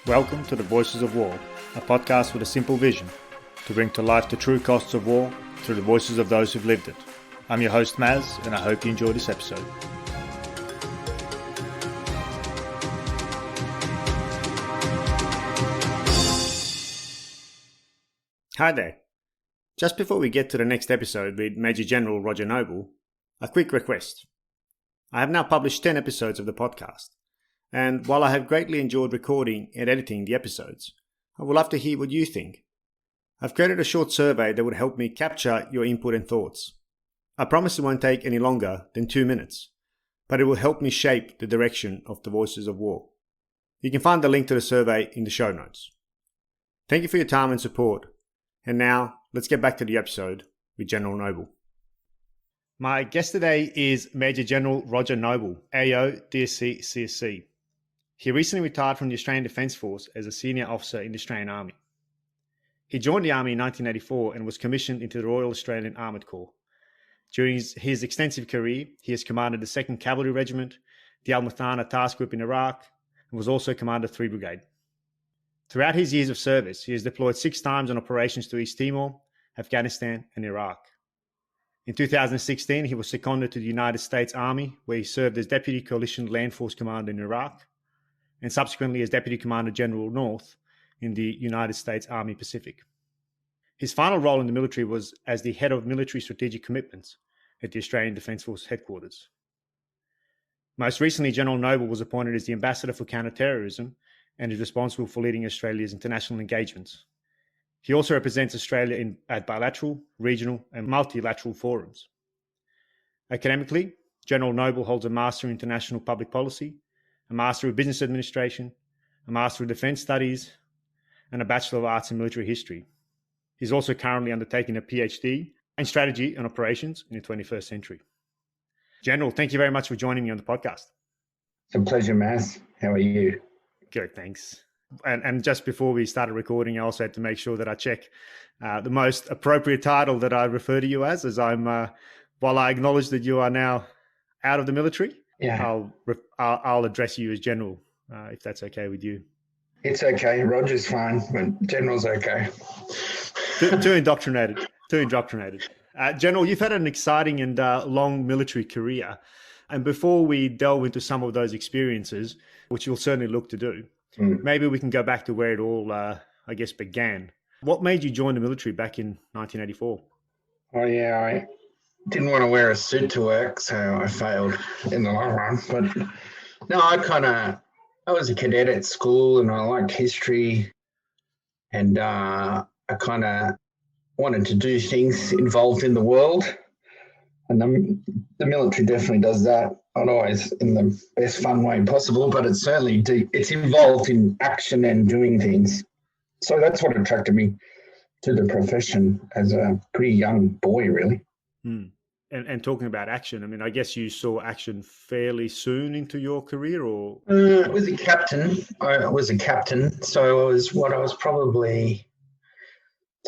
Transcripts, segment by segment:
Welcome to the Voices of War, a podcast with a simple vision to bring to life the true costs of war through the voices of those who've lived it. I'm your host Maz, and I hope you enjoy this episode. Hi there. Just before we get to the next episode with Major General Roger Noble, a quick request. I have now published 10 episodes of the podcast, and while I have greatly enjoyed recording and editing the episodes, I would love to hear what you think. I've created a short survey that would help me capture your input and thoughts. I promise it won't take any longer than 2 minutes, but it will help me shape the direction of the Voices of War. You can find the link to the survey in the show notes. Thank you for your time and support. And now, let's get back to the episode with General Noble. My guest today is Major General Roger Noble, AO, DSC CSC. He recently retired from the Australian Defence Force as a senior officer in the Australian Army. He joined the Army in 1984 and was commissioned into the Royal Australian Armoured Corps. During his extensive career, he has commanded the 2nd Cavalry Regiment, the Muthanna Task Group in Iraq, and was also commander of 3 Brigade. Throughout his years of service, he has deployed 6 times on operations to East Timor, Afghanistan and Iraq. In 2016, he was seconded to the United States Army, where he served as Deputy Coalition Land Force Commander in Iraq, and subsequently as Deputy Commander General North in the United States Army Pacific. His final role in the military was as the Head of Military Strategic Commitments at the Australian Defence Force Headquarters. Most recently, General Noble was appointed as the Ambassador for Counterterrorism and is responsible for leading Australia's international engagements. He also represents Australia at bilateral, regional and multilateral forums. Academically, General Noble holds a Master in International Public Policy, a Master of Business Administration, a Master of Defence Studies, and a Bachelor of Arts in Military History. He's also currently undertaking a PhD in Strategy and Operations in the 21st century. General, thank you very much for joining me on the podcast. It's a pleasure, Maz. How are you? Good, thanks. And just before we started recording, I also had to make sure that I check the most appropriate title that I refer to you as I'm, while I acknowledge that you are now out of the military, I'll address you as General, if that's okay with you. It's okay. Roger's fine, but General's okay. Too indoctrinated. General, you've had an exciting and long military career. And before we delve into some of those experiences, which you'll certainly look to do, maybe we can go back to where it all, began. What made you join the military back in 1984? Oh, yeah, I didn't want to wear a suit to work, so I failed in the long run. But no, I was a cadet at school and I liked history, and I kind of wanted to do things involved in the world. And the military definitely does that, not always in the best fun way possible, but it's certainly it's involved in action and doing things. So that's what attracted me to the profession as a pretty young boy, really. And talking about action, I mean, I guess you saw action fairly soon into your career, or? I was a captain. So I was probably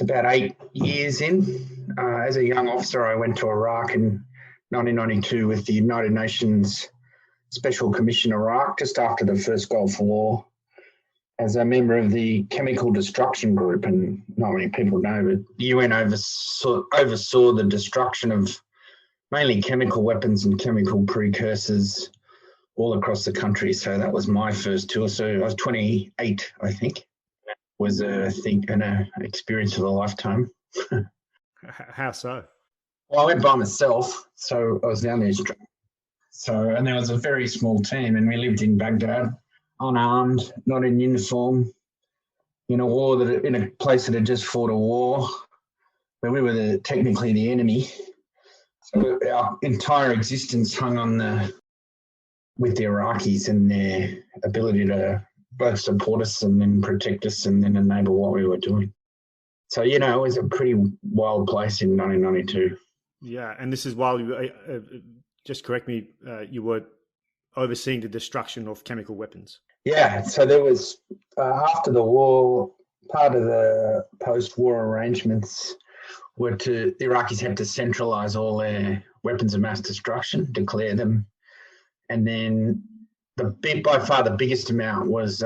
about 8 years in. As a young officer, I went to Iraq in 1992 with the United Nations Special Commission Iraq, just after the first Gulf War, as a member of the Chemical Destruction Group. And not many people know, but the UN oversaw the destruction of mainly chemical weapons and chemical precursors all across the country. So that was my first tour. So I was 28, I think. Was an experience of a lifetime. How so? Well, I went by myself, so I was the only Australian. And there was a very small team, and we lived in Baghdad, unarmed, not in uniform, in a place that had just fought a war, where we were technically the enemy. So our entire existence hung with the Iraqis and their ability to both support us and then protect us and then enable what we were doing. So, it was a pretty wild place in 1992. Yeah, and this is while you, just correct me, you were overseeing the destruction of chemical weapons. Yeah, so there was, after the war, part of the post-war arrangements were the Iraqis had to centralise all their weapons of mass destruction, declare them, and then by far the biggest amount was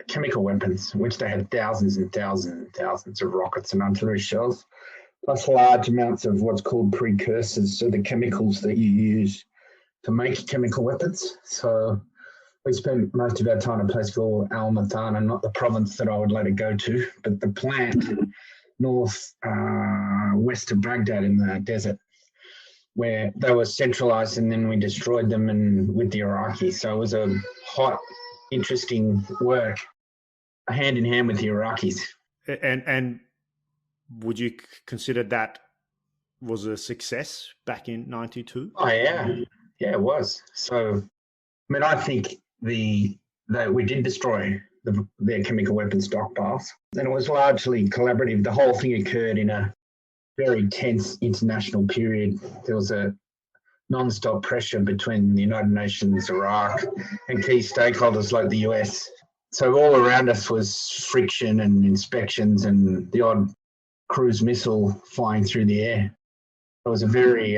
chemical weapons, which they had thousands and thousands and thousands of rockets and artillery shells, plus large amounts of what's called precursors, so the chemicals that you use to make chemical weapons. So we spent most of our time in a place called Muthanna, not the province that I would later go to, but the plant west of Baghdad in the desert, where they were centralized, and then we destroyed them and with the Iraqis. So it was a hot, interesting work, hand in hand with the Iraqis. And would you consider that was a success back in 92? Oh, yeah. Yeah, it was. So, I mean, I think that we did destroy their chemical weapon stockpiles, and it was largely collaborative. The whole thing occurred in a very tense international period. There was a non-stop pressure between the United Nations, Iraq, and key stakeholders like the US. So all around us was friction and inspections and the odd cruise missile flying through the air. It was a very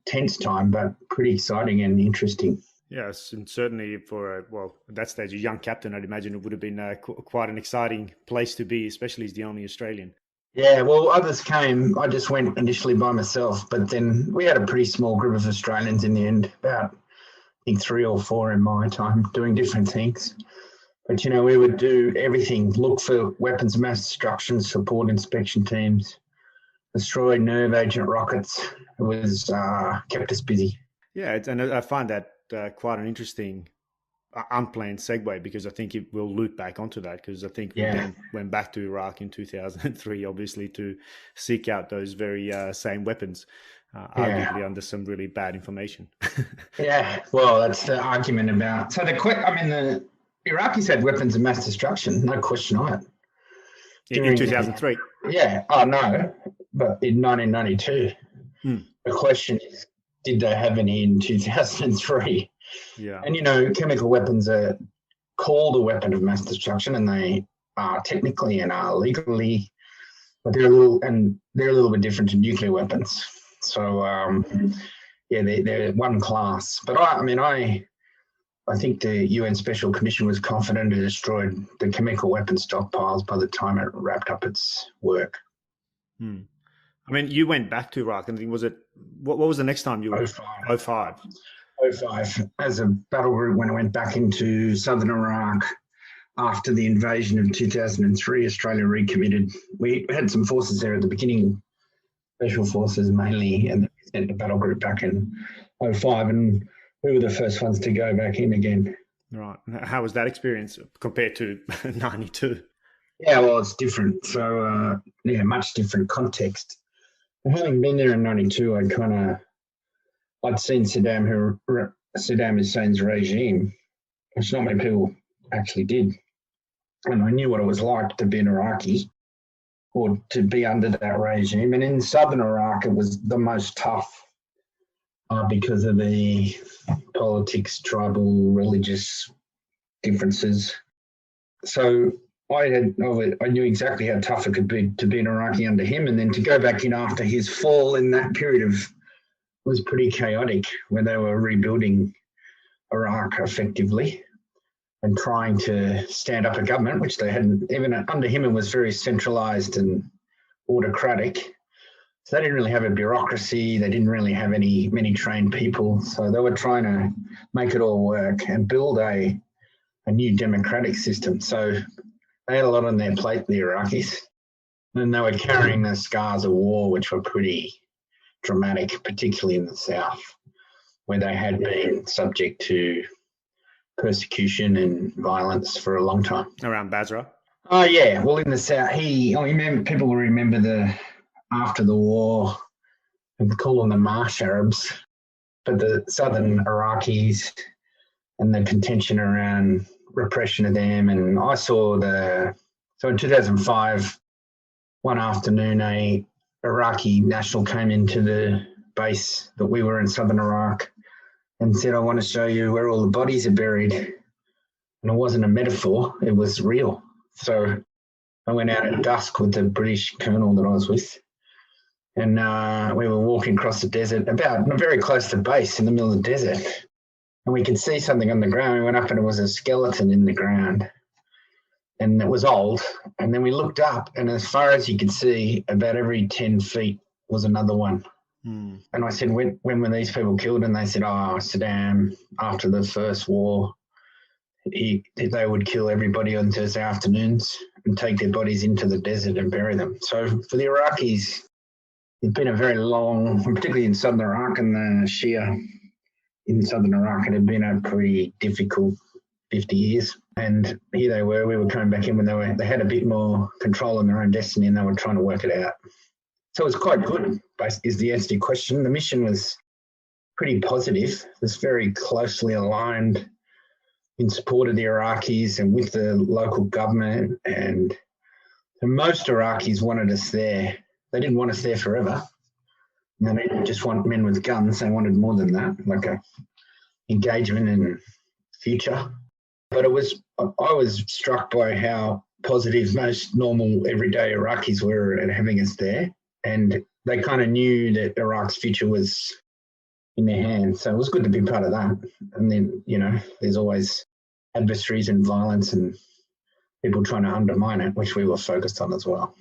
tense time, but pretty exciting and interesting. Yes, and certainly for, at that stage, a young captain, I'd imagine it would have been quite an exciting place to be, especially as the only Australian. Yeah, well, others came. I just went initially by myself, but then we had a pretty small group of Australians in the end, about, I think, 3 or 4 in my time, doing different things. But, we would do everything, look for weapons of mass destruction, support inspection teams, destroy nerve agent rockets. It was kept us busy. Yeah, and I find that quite an interesting unplanned segue, because I think it will loop back onto that, because I think we then went back to Iraq in 2003, obviously, to seek out those very same weapons, arguably under some really bad information. Yeah, well, that's the argument about. So the Iraqis had weapons of mass destruction, no question on it. In 2003? Yeah. Oh, no, but in 1992. The question is, did they have any in 2003? Yeah. And, chemical weapons are called a weapon of mass destruction, and they are technically and are legally, but they're a little bit different to nuclear weapons. So, they're one class. But I think the UN Special Commission was confident it destroyed the chemical weapon stockpiles by the time it wrapped up its work. I mean, you went back to Iraq, and what was the next time you were? 05. 05. As a battle group, when I went back into southern Iraq after the invasion of 2003, Australia recommitted. We had some forces there at the beginning, special forces mainly, and we sent the battle group back in 05, and we were the first ones to go back in again. Right. How was that experience compared to 92? Yeah, well, it's different. So, much different context. And having been there in 92, I'd seen Saddam Hussein's regime, which not many people actually did. And I knew what it was like to be an Iraqi or to be under that regime. And in southern Iraq, it was the most tough because of the politics, tribal, religious differences. So I knew exactly how tough it could be to be an Iraqi under him, and then to go back in after his fall in that period was pretty chaotic, where they were rebuilding Iraq effectively and trying to stand up a government, which they hadn't. Even under him, it was very centralized and autocratic. So they didn't really have a bureaucracy. They didn't really have many trained people. So they were trying to make it all work and build a new democratic system. So they had a lot on their plate, the Iraqis. And they were carrying the scars of war, which were pretty dramatic, particularly in the south, where they had been subject to persecution and violence for a long time. Around Basra? Oh, yeah. Well, in the south, people will remember after the war, we call them the Marsh Arabs, but the southern Iraqis and the contention around repression of them. And I saw so in 2005, one afternoon, a Iraqi national came into the base that we were in southern Iraq and said, "I want to show you where all the bodies are buried." And it wasn't a metaphor, it was real. So I went out at dusk with the British colonel that I was with, and we were walking across the desert, very close to base in the middle of the desert. and we could see something on the ground. We went up and it was a skeleton in the ground, and it was old. And then we looked up, and as far as you could see, about every 10 feet was another one. Mm. And I said, when were these people killed? And they said, Saddam, after the first war, they would kill everybody on Thursday afternoons and take their bodies into the desert and bury them. So for the Iraqis, it's been a very long, particularly in southern Iraq and the Shia in southern Iraq, it had been a pretty difficult 50 years. And here they were, we were coming back in when they had a bit more control on their own destiny and they were trying to work it out. So it was quite good, is the answer to your question. The mission was pretty positive. It was very closely aligned in support of the Iraqis and with the local government. And most Iraqis wanted us there. They didn't want us there forever. They didn't just want men with guns. They wanted more than that, like a engagement and future. But I was struck by how positive most normal everyday Iraqis were at having us there. And they kind of knew that Iraq's future was in their hands. So it was good to be part of that. And then, there's always adversaries and violence and people trying to undermine it, which we were focused on as well.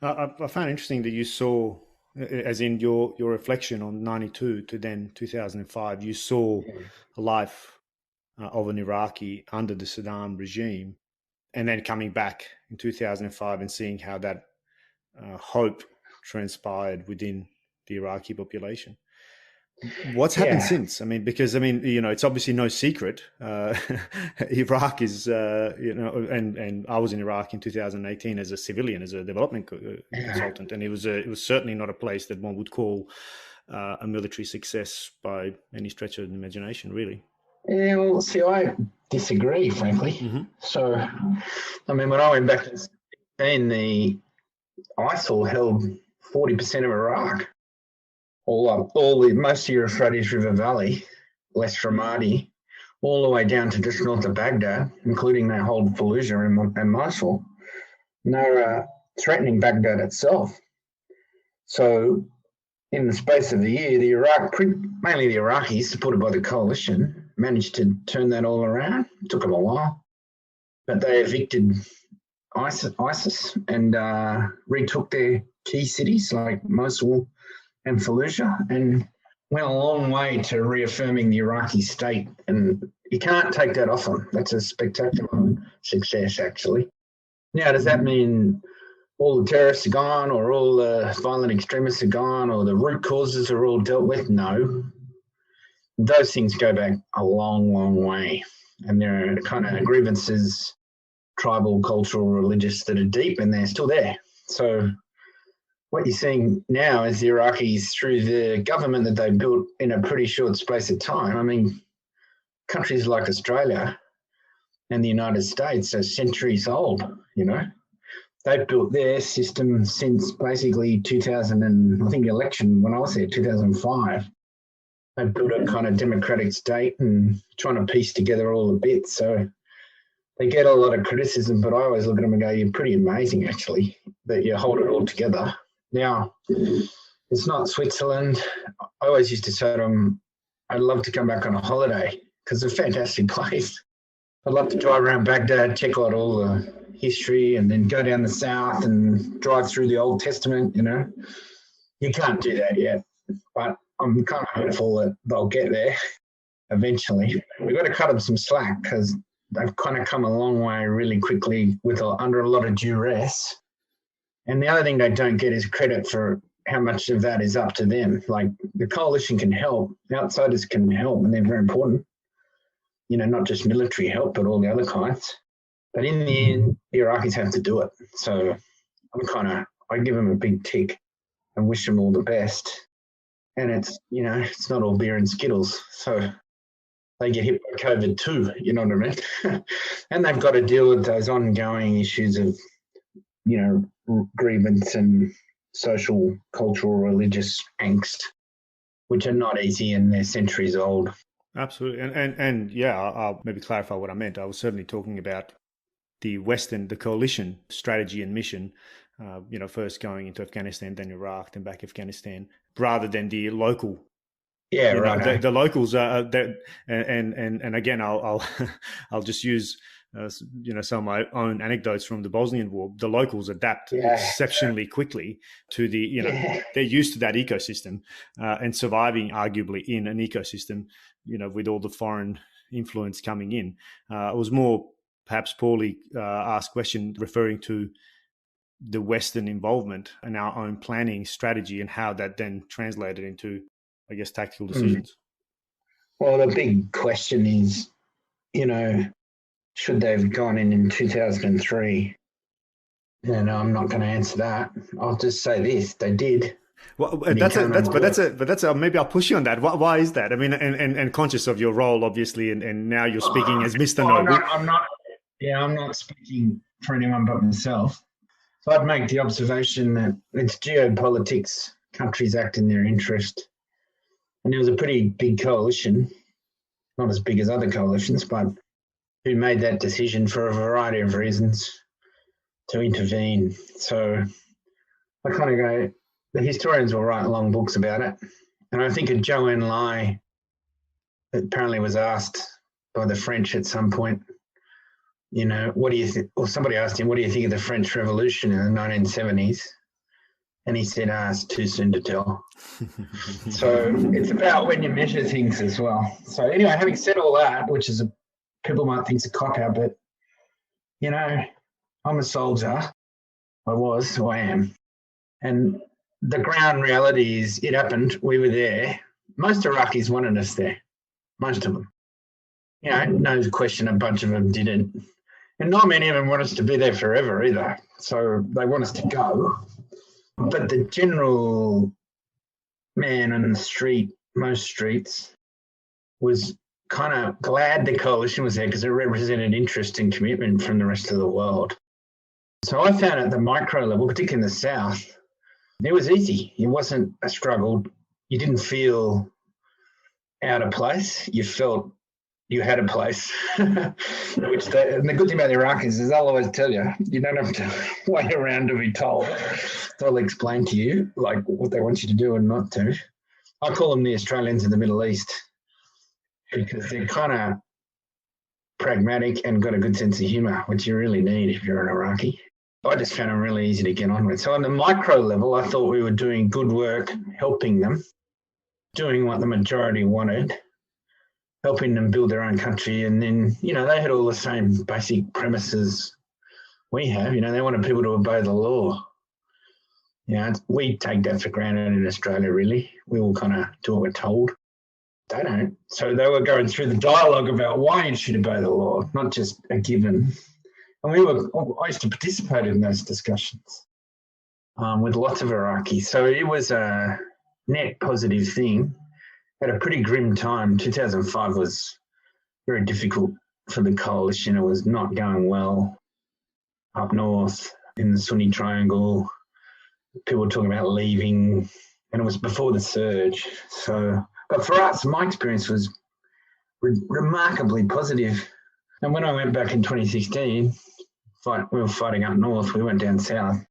I found interesting that you saw, as in your reflection on 92 to then 2005, you saw a life of an Iraqi under the Saddam regime, and then coming back in 2005 and seeing how that hope transpired within the Iraqi population. What's happened since? Because it's obviously no secret. Iraq is, and I was in Iraq in 2018 as a civilian, as a development consultant, and it was certainly not a place that one would call a military success by any stretch of the imagination, really. Yeah, well, see, I disagree, frankly. Mm-hmm. So, when I went back to Spain, the ISIL held 40% of Iraq. Most of Euphrates River Valley, West Ramadi, all the way down to just north of Baghdad, including their whole Fallujah and Mosul. And they're threatening Baghdad itself. So, in the space of a year, mainly the Iraqis, supported by the coalition, managed to turn that all around. It took them a while, but they evicted ISIS and retook their key cities like Mosul and Fallujah, and went a long way to reaffirming the Iraqi state. And you can't take that off them. That's a spectacular success, actually. Now, does that mean all the terrorists are gone or all the violent extremists are gone or the root causes are all dealt with? No. Those things go back a long, long way. And there are kind of grievances, tribal, cultural, religious, that are deep, and they're still there. So what you're seeing now is the Iraqis, through the government that they built in a pretty short space of time. Countries like Australia and the United States are centuries old, They've built their system since basically 2000 and I think the election when I was there, 2005. They've built a kind of democratic state and trying to piece together all the bits. So they get a lot of criticism, but I always look at them and go, you're pretty amazing, actually, that you hold it all together. Now, it's not Switzerland. I always used to say to them, I'd love to come back on a holiday because it's a fantastic place. I'd love to drive around Baghdad, check out all the history, and then go down the south and drive through the Old Testament, You can't do that yet, but I'm kind of hopeful that they'll get there eventually. We've got to cut them some slack because they've kind of come a long way really quickly under a lot of duress. And the other thing they don't get is credit for how much of that is up to them. Like the coalition can help, outsiders can help, and they're very important. Not just military help, but all the other kinds. But in the end, the Iraqis have to do it. So I give them a big tick and wish them all the best. And it's not all beer and Skittles. So they get hit by COVID too, you know what I mean? And they've got to deal with those ongoing issues of, grievance and social, cultural, religious angst, which are not easy and they're centuries old. Absolutely. And I'll maybe clarify what I meant. I was certainly talking about the coalition strategy and mission, first going into Afghanistan, then Iraq, then back Afghanistan, rather than the local Yeah, You know, right. the locals are, and again, I'll I'll just use some of my own anecdotes from the Bosnian War. The locals adapt Yeah, exceptionally quickly to yeah. they're used to that ecosystem and surviving arguably in an ecosystem, with all the foreign influence coming in. It was more perhaps poorly asked question referring to the Western involvement in our own planning strategy and how that then translated into, I guess, tactical Mm. decisions. Well, the big question is, you know, should they have gone in 2003? And I'm not going to answer that. I'll just say this: they did. Well, And you can't undo it. maybe I'll push you on that. Why is that? I mean, and conscious of your role, obviously, and now you're speaking as Mr. Oh, Noble. I'm not. Yeah, I'm not speaking for anyone but myself. So I'd make the observation that it's geopolitics. Countries act in their interest, and there was a pretty big coalition, not as big as other coalitions, but who made that decision for a variety of reasons to intervene. So I kind of go, the historians will write long books about it. And I think a Zhou Enlai apparently was asked by the French at some point, what do you think? Or somebody asked him, what do you think of the French Revolution in the 1970s? And he said, it's too soon to tell. So it's about when you measure things as well. So anyway, having said all that, which is people might think it's a cop-out, but, I'm a soldier. I was, who I am. And the ground reality is it happened. We were there. Most Iraqis wanted us there. Most of them. No question a bunch of them didn't. And not many of them want us to be there forever either. So they want us to go. But the general man on the street, most streets, was kind of glad the coalition was there because it represented interest and commitment from the rest of the world. So I found at the micro level, particularly in the South, it was easy. It wasn't a struggle. You didn't feel out of place. You felt you had a place. And the good thing about the Iraqis is they'll always tell you, you don't have to wait around to be told. They'll explain to you like what they want you to do and not to. I call them the Australians in the Middle East because they're kind of pragmatic and got a good sense of humour, which you really need if you're an Iraqi. I just found them really easy to get on with. So on the micro level, I thought we were doing good work, helping them, doing what the majority wanted, helping them build their own country. And then, they had all the same basic premises we have. They wanted people to obey the law. We take that for granted in Australia, really. We all kind of do what we're told. They don't. So they were going through the dialogue about why you should obey the law, not just a given. And I used to participate in those discussions with lots of Iraqis. So it was a net positive thing. At a pretty grim time. 2005 was very difficult for the coalition. It was not going well up north in the Sunni Triangle. People were talking about leaving, and it was before the surge. But for us, my experience was remarkably positive. And when I went back in 2016, we were fighting up north. We went down south.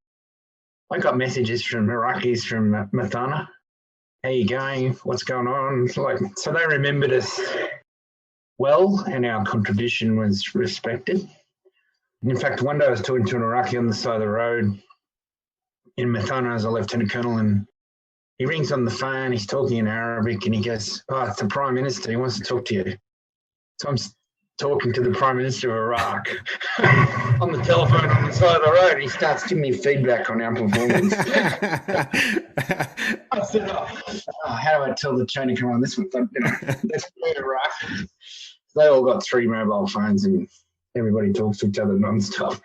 I got messages from Iraqis from Muthanna. How you going? What's going on? So they remembered us well, and our contribution was respected. In fact, one day I was talking to an Iraqi on the side of the road in Muthanna as a lieutenant colonel, and he rings on the phone. He's talking in Arabic, and he goes, it's the Prime Minister. He wants to talk to you. So I'm talking to the Prime Minister of Iraq on the telephone on the side of the road. He starts giving me feedback on our performance. I said, how do I tell the chain to come on this one? That's Iraq. They all got 3 mobile phones and everybody talks to each other non-stop.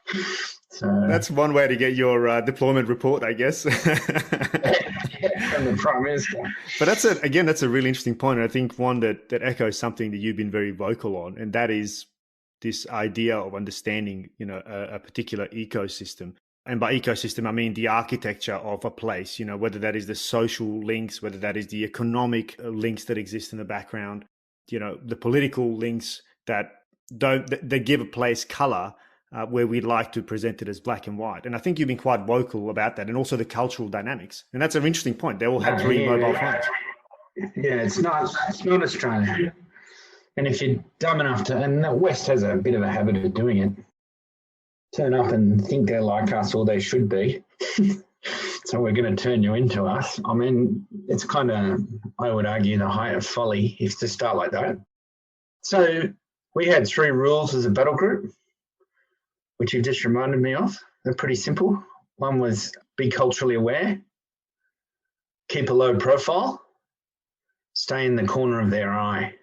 So that's one way to get your deployment report, I guess. From the Prime Minister. But that's a really interesting point. And I think one that echoes something that you've been very vocal on, and that is this idea of understanding, a particular ecosystem. And by ecosystem, I mean the architecture of a place, whether that is the social links, whether that is the economic links that exist in the background, the political links that give a place color, where we'd like to present it as black and white. And I think you've been quite vocal about that, and also the cultural dynamics. And that's an interesting point. They all had 3 mobile phones. Yeah, it's not Australia. And if you're dumb enough to, and the West has a bit of a habit of doing it, turn up and think they're like us or they should be. So we're going to turn you into us. I mean, it's kind of, I would argue, the height of folly if to start like that. So we had 3 rules as a battle group, which you just reminded me of. They're pretty simple. One was be culturally aware, keep a low profile, stay in the corner of their eye.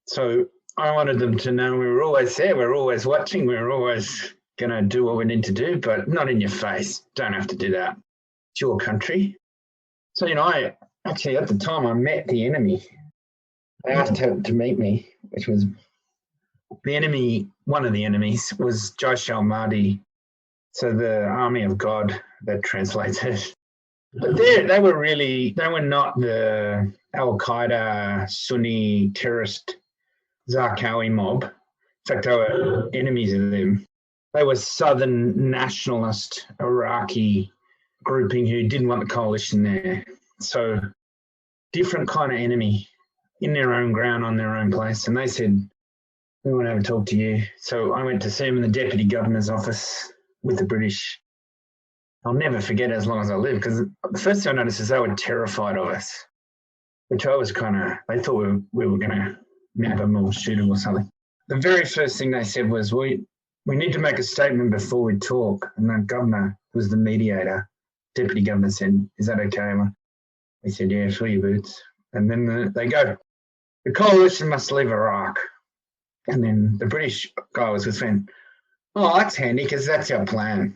So I wanted them to know we were always there, we're always watching, we're always going to do what we need to do, but not in your face. Don't have to do that. It's your country. So, I actually, at the time, I met the enemy. They asked her to meet me, which was the enemy. One of the enemies was Jaish al-Mahdi, so the army of God, that translates it. But they were not the Al-Qaeda Sunni terrorist Zarqawi mob. In fact, they were enemies of them. They were southern nationalist Iraqi grouping who didn't want the coalition there. So different kind of enemy in their own ground, on their own place. And they said, we want to have a talk to you. So I went to see them in the Deputy Governor's office with the British. I'll never forget it as long as I live, because the first thing I noticed is they were terrified of us, which I was they thought we were going to nab them or shoot them or something. The very first thing they said was, we need to make a statement before we talk. And the governor, who was the mediator, Deputy Governor, said, is that okay? We said, yeah, fill your boots. And then they go, the coalition must leave Iraq. And then the British guy was with me, oh, that's handy because that's our plan.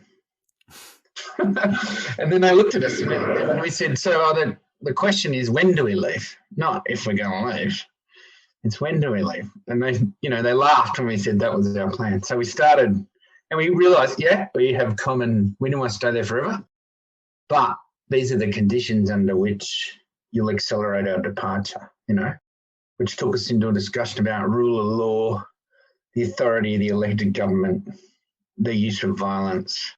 And then they looked at us and we said, so the question is, when do we leave? Not if we're going to leave. It's when do we leave? And they laughed when we said that was our plan. So we started and we realised, yeah, we didn't want to stay there forever. But these are the conditions under which you'll accelerate our departure, which took us into a discussion about rule of law, the authority of the elected government, the use of violence.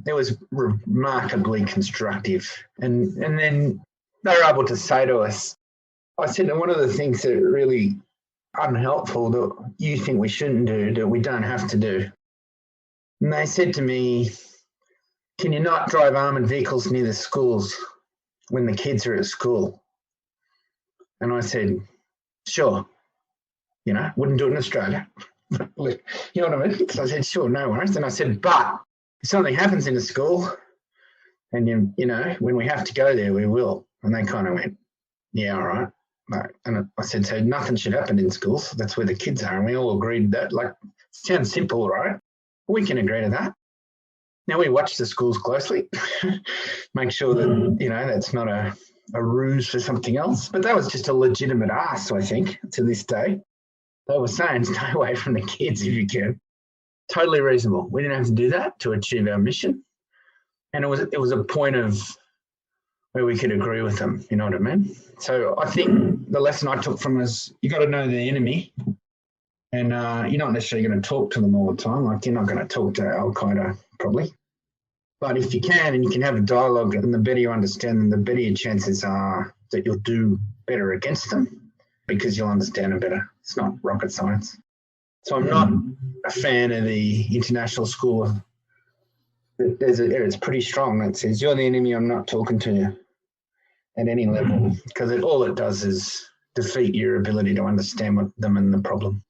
It was remarkably constructive. And then they were able to say to us, I said, one of the things that are really unhelpful that you think we shouldn't do, that we don't have to do. And they said to me, can you not drive armoured vehicles near the schools when the kids are at school? And I said, sure. Wouldn't do it in Australia. You know what I mean? So I said, sure, no worries. And I said, but if something happens in a school and, when we have to go there, we will. And they kind of went, yeah, all right. And I said, so nothing should happen in schools. That's where the kids are. And we all agreed that, sounds simple, right? We can agree to that. Now we watch the schools closely, make sure that, that's not a ruse for something else. But that was just a legitimate ask, I think, to this day. They were saying, stay away from the kids if you can. Totally reasonable. We didn't have to do that to achieve our mission. And it was a point of where we could agree with them, you know what I mean? So I think the lesson I took from was you got to know the enemy, and you're not necessarily going to talk to them all the time. You're not going to talk to Al-Qaeda probably. But if you can, and you can have a dialogue, and the better you understand them, the better your chances are that you'll do better against them because you'll understand them better. It's not rocket science. So I'm not a fan of the international school. It's pretty strong. That says, you're the enemy, I'm not talking to you at any level, because all it does is defeat your ability to understand them and the problem.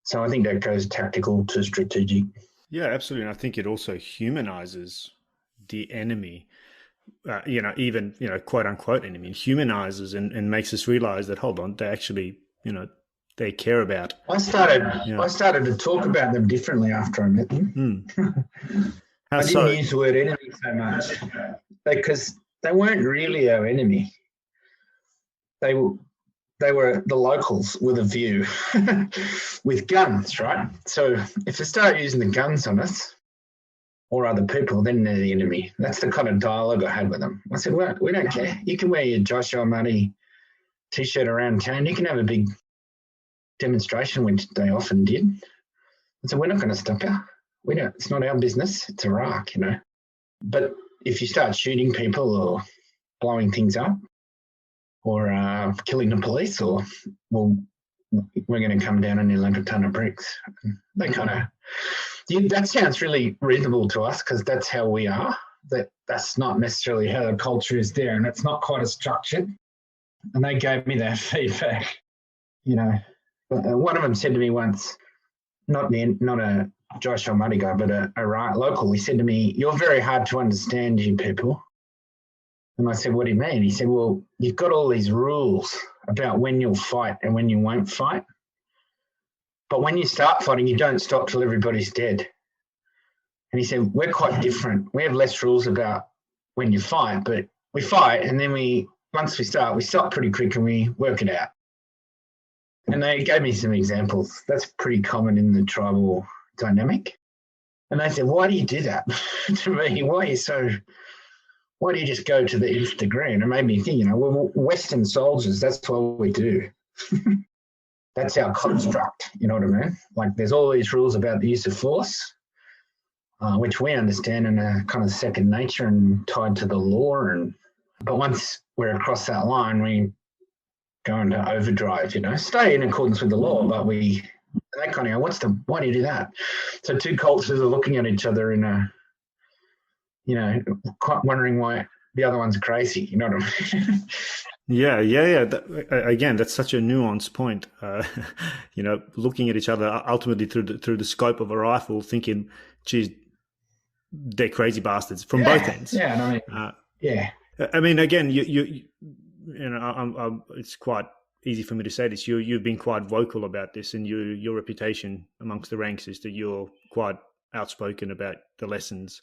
So I think that goes tactical to strategic. Yeah, absolutely. And I think it also humanizes the enemy, even, quote unquote enemy, and humanizes and makes us realize that, hold on, they actually, they care about. I started to talk about them differently after I met them. I didn't use the word enemy so much because they weren't really our enemy. They were the locals with a view with guns, right? So if they start using the guns on us or other people, then they're the enemy. That's the kind of dialogue I had with them. I said, well, we don't care. You can wear your Jaish al-Mahdi T-shirt around town. You can have a big demonstration, which they often did. I said, we're not going to stop you. We don't. It's not our business. It's Iraq, But if you start shooting people or blowing things up, killing the police, or, well, we're going to come down on you like a ton of bricks. They kind of, that sounds really reasonable to us because that's how we are. That's not necessarily how the culture is there, and it's not quite as structured. And they gave me that feedback. One of them said to me once, not a Josh Almighty guy, but a local, he said to me, "You're very hard to understand, you people." And I said, "What do you mean?" He said, "Well, you've got all these rules about when you'll fight and when you won't fight. But when you start fighting, you don't stop till everybody's dead." And he said, "We're quite different. We have less rules about when you fight, but we fight, and then once we start, we stop pretty quick and we work it out." And they gave me some examples. That's pretty common in the tribal dynamic. And they said, "Why do you do that?" To me, why do you just go to the nth degree? And it made me think, we're Western soldiers, that's what we do. That's our construct, you know what I mean? Like, there's all these rules about the use of force, which we understand in a kind of second nature and tied to the law. But once we're across that line, we go into overdrive, stay in accordance with the law, but they kind of go, why do you do that? So two cultures are looking at each other in quite wondering why the other one's crazy, you know what I mean? Yeah. Again, that's such a nuanced point. Looking at each other ultimately through the scope of a rifle, thinking, geez, they're crazy bastards from both ends. Yeah, I mean, again, it's quite easy for me to say this. You've been quite vocal about this, and your reputation amongst the ranks is that you're quite outspoken about the lessons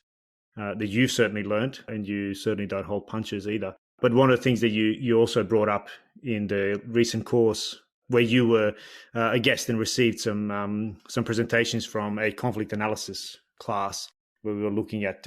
that you've certainly learned, and you certainly don't hold punches either. But one of the things that you also brought up in the recent course, where you were a guest and received some presentations from a conflict analysis class, where we were looking at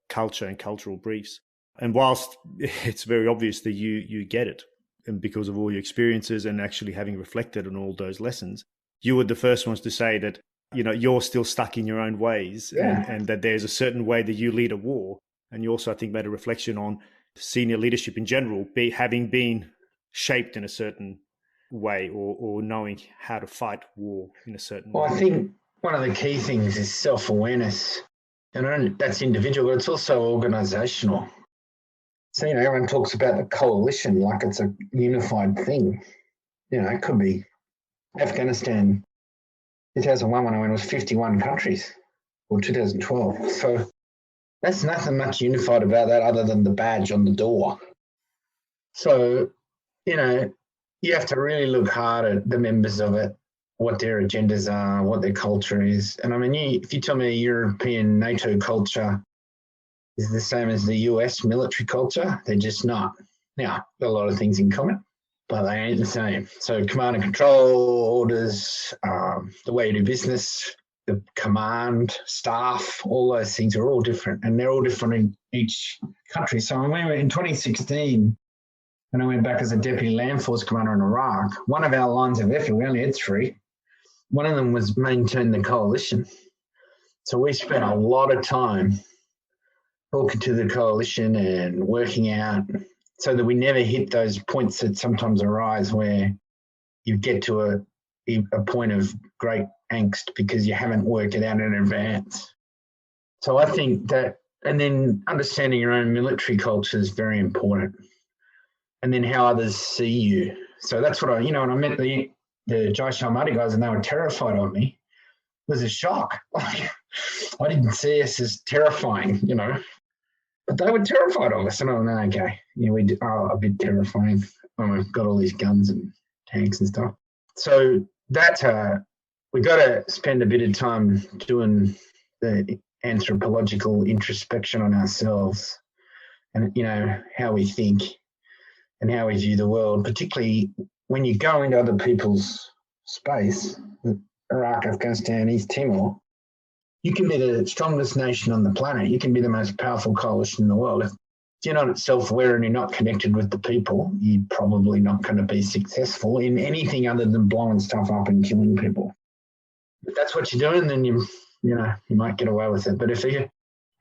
culture and cultural briefs. And whilst it's very obvious that you get it, and because of all your experiences and actually having reflected on all those lessons, you were the first ones to say that you're still stuck in your own ways, and that there's a certain way that you lead a war. And you also, I think, made a reflection on senior leadership in general, having been shaped in a certain way, or knowing how to fight war in a certain way. Well, I think one of the key things is self-awareness. And that's individual, but it's also organizational. So, everyone talks about the coalition like it's a unified thing. It could be Afghanistan 2001 when I went, it was 51 countries, or 2012. So that's nothing much unified about that other than the badge on the door. So, you have to really look hard at the members of it, what their agendas are, what their culture is. And I mean, if you tell me a European NATO culture is the same as the US military culture, they're just not. Now, got a lot of things in common, but they ain't the same. So command and control orders, the way you do business, the command, staff, all those things are all different, and they're all different in each country. So when we were in 2016, when I went back as a deputy land force commander in Iraq, one of our lines of effort, we only had 3, one of them was maintain the coalition. So we spent a lot of time talking to the coalition and working out so that we never hit those points that sometimes arise where you get to a point of great angst because you haven't worked it out in advance. So I think that, and then understanding your own military culture is very important. And then how others see you. So that's what when I met the Jaish al-Mahdi guys and they were terrified of me, it was a shock. Like, I didn't see us as terrifying, but they were terrified of us. And I went, okay, we are a bit terrifying when we've got all these guns and tanks and stuff. So that's we got to spend a bit of time doing the anthropological introspection on ourselves and, how we think and how we view the world, particularly when you go into other people's space, Iraq, Afghanistan, East Timor. You can be the strongest nation on the planet. You can be the most powerful coalition in the world. If you're not self-aware and you're not connected with the people, you're probably not going to be successful in anything other than blowing stuff up and killing people. If that's what you're doing, then you might get away with it. But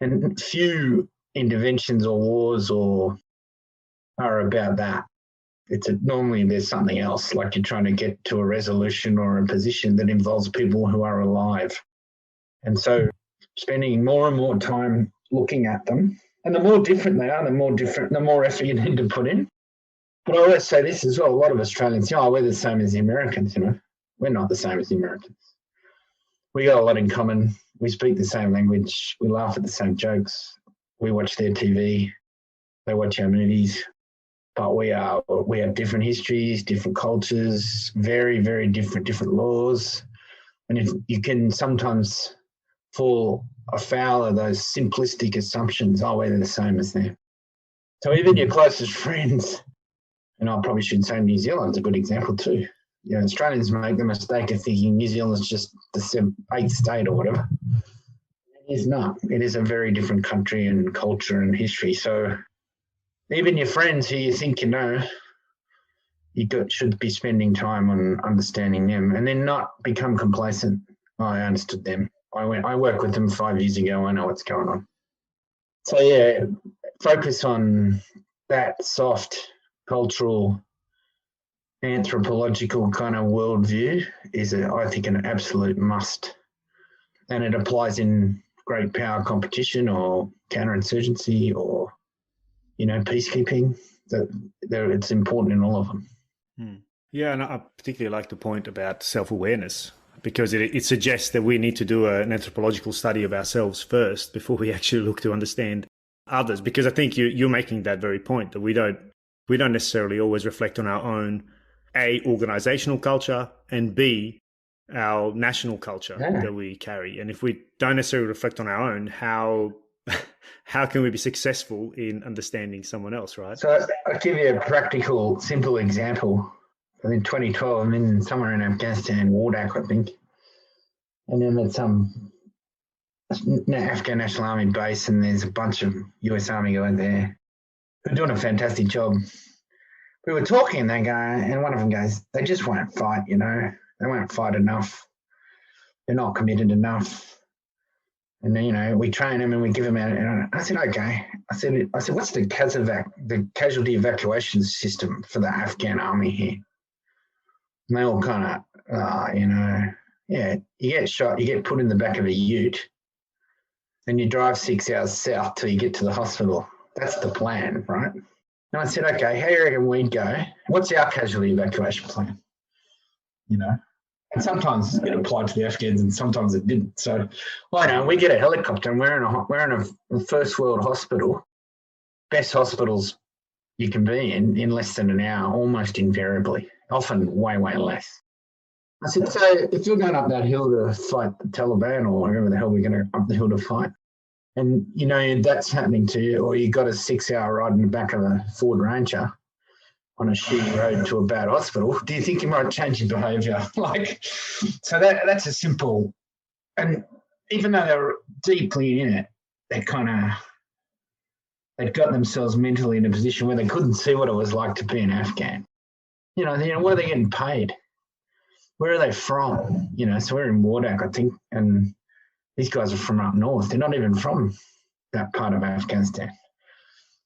and few interventions or wars are about that. Normally there's something else, like you're trying to get to a resolution or a position that involves people who are alive. And so spending more and more time looking at them, and the more different they are, the more effort you need to put in. But I always say this as well, a lot of Australians say, we're the same as the Americans, We're not the same as the Americans. We got a lot in common. We speak the same language. We laugh at the same jokes. We watch their TV. They watch our movies. But we have different histories, different cultures, very, very different laws. And if you can sometimes fall afoul of those simplistic assumptions, we're the same as them. So even your closest friends, and I probably should say New Zealand's a good example too. Australians make the mistake of thinking New Zealand's just the 8th state or whatever. It is not. It is a very different country and culture and history. So even your friends who you think should be spending time on understanding them, and then not become complacent. I understood them. I worked with them 5 years ago. I know what's going on. So yeah, focus on that soft cultural, anthropological kind of worldview is, I think, an absolute must. And it applies in great power competition or counterinsurgency or, peacekeeping. It's important in all of them. Yeah, and I particularly like the point about self-awareness, because it suggests that we need to do an anthropological study of ourselves first before we actually look to understand others. Because I think you're making that very point, that we don't necessarily always reflect on our own, A, organizational culture, and B, our national culture that we carry. And if we don't necessarily reflect on our own, how can we be successful in understanding someone else, right? So I'll give you a practical, simple example. In 2012, I'm in somewhere in Afghanistan, Wardak, I think. And then there's some Afghan National Army base, and there's a bunch of US Army guys there. They're doing a fantastic job. We were talking, and and one of them goes, they just won't fight, They won't fight enough. They're not committed enough. And then, we train them and we give them out. And I said, okay. I said, what's the casualty evacuation system for the Afghan army here? And they all kind of, you get shot, you get put in the back of a ute, and you drive 6 hours south till you get to the hospital. That's the plan, right? And I said, okay, how do you reckon we'd go? What's our casualty evacuation plan? And sometimes it applied to the Afghans and sometimes it didn't. So, we get a helicopter and we're in a first world hospital, best hospitals you can be in less than an hour, almost invariably, often way, way less. I said, so if you're going up that hill to fight the Taliban or whoever the hell we're going up the hill to fight, and that's happening to you, or you got a 6-hour ride in the back of a Ford Ranger on a shitty road to a bad hospital, do you think you might change your behaviour? So that's a simple, and even though they were deeply in it, they'd got themselves mentally in a position where they couldn't see what it was like to be an Afghan. What are they getting paid? Where are they from? So we're in Wardak, I think, and these guys are from up north. They're not even from that part of Afghanistan,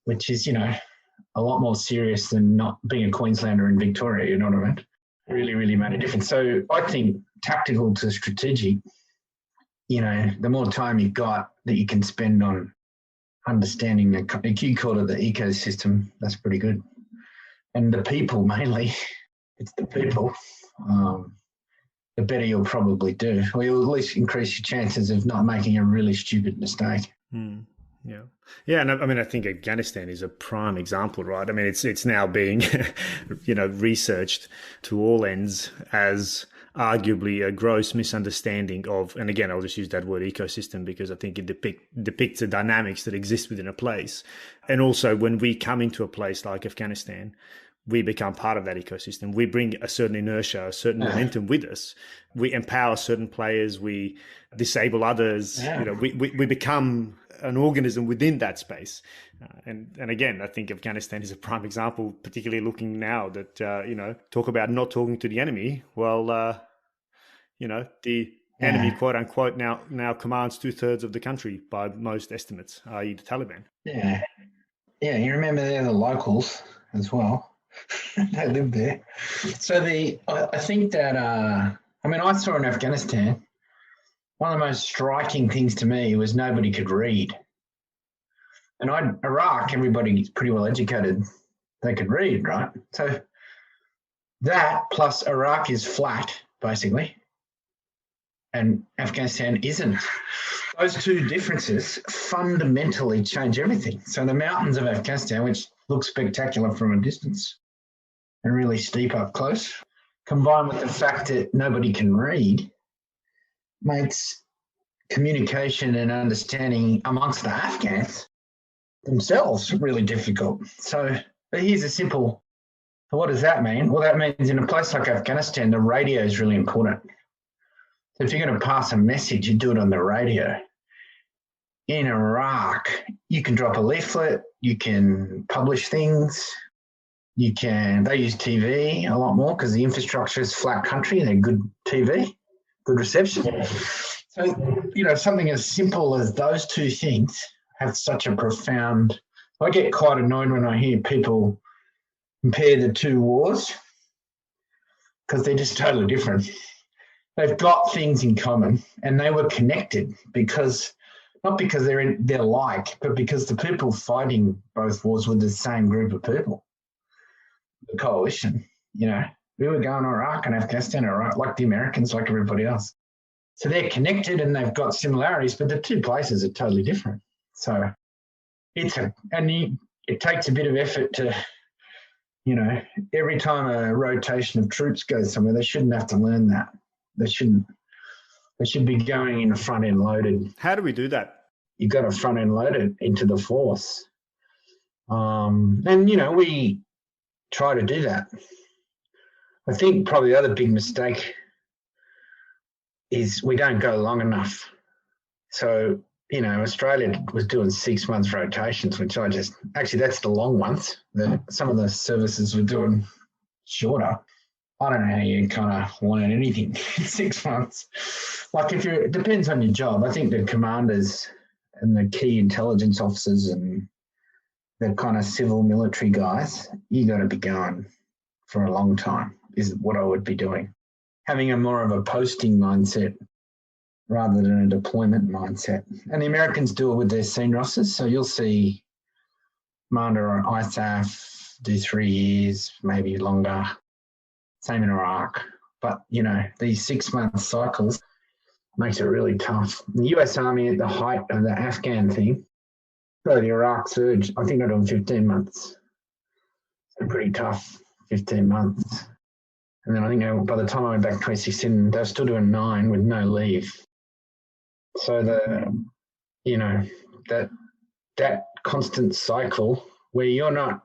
which is, a lot more serious than not being a Queenslander in Victoria, you know what I mean? Really, really made a difference. So I think tactical to strategic, the more time you've got that you can spend on understanding you call it the ecosystem, that's pretty good. And the people mainly, it's the people, the better you'll probably do, or you'll at least increase your chances of not making a really stupid mistake. Yeah, and I think Afghanistan is a prime example, right? It's now being, researched to all ends as arguably a gross misunderstanding of, and again, I'll just use that word ecosystem because I think it depicts the dynamics that exist within a place. And also when we come into a place like Afghanistan, we become part of that ecosystem. We bring a certain inertia, a certain momentum with us. We empower certain players. We disable others. We become an organism within that space. And again, I think Afghanistan is a prime example, particularly looking now that, talk about not talking to the enemy. Well, the enemy, quote unquote, now commands 2/3 of the country by most estimates, i.e. the Taliban. Yeah. Yeah, you remember they're the locals as well. They live there. So I think that, I saw in Afghanistan, one of the most striking things to me was nobody could read. And Iraq, everybody's pretty well educated. They could read, right? So that plus Iraq is flat, basically, and Afghanistan isn't. Those two differences fundamentally change everything. So the mountains of Afghanistan, which look spectacular from a distance and really steep up close, combined with the fact that nobody can read, makes communication and understanding amongst the Afghans themselves really difficult. So here's a simple, what does that mean? Well, that means in a place like Afghanistan, the radio is really important. So if you're going to pass a message, you do it on the radio. In Iraq, you can drop a leaflet, you can publish things, they use TV a lot more because the infrastructure is flat country and they're good TV, good reception. So, something as simple as those two things have such a profound, I get quite annoyed when I hear people compare the two wars because they're just totally different. They've got things in common and they were connected not because they're alike, but because the people fighting both wars were the same group of people. The coalition, we were going to Iraq and Afghanistan, like the Americans, like everybody else. So they're connected and they've got similarities, but the two places are totally different. So it takes a bit of effort to, every time a rotation of troops goes somewhere, they shouldn't have to learn that. They should be going in front end loaded. How do we do that? You've got to front end load it into the force. We try to do that. I think probably the other big mistake is we don't go long enough. So, Australia was doing 6 months rotations, which that's the long ones. Some of the services were doing shorter. I don't know how you kind of learn anything in 6 months. Like it depends on your job. I think the commanders and the key intelligence officers and the kind of civil military guys, you got to be going for a long time is what I would be doing. Having a more of a posting mindset rather than a deployment mindset. And the Americans do it with their scene rosters. So you'll see commander on ISAF do 3 years, maybe longer. Same in Iraq. But, these 6 month cycles makes it really tough. The US Army at the height of the Afghan thing, so the Iraq surge, I think they're doing 15 months. So pretty tough, 15 months. And then I think by the time I went back in 2016, they were still doing 9 with no leave. So that constant cycle where you're not,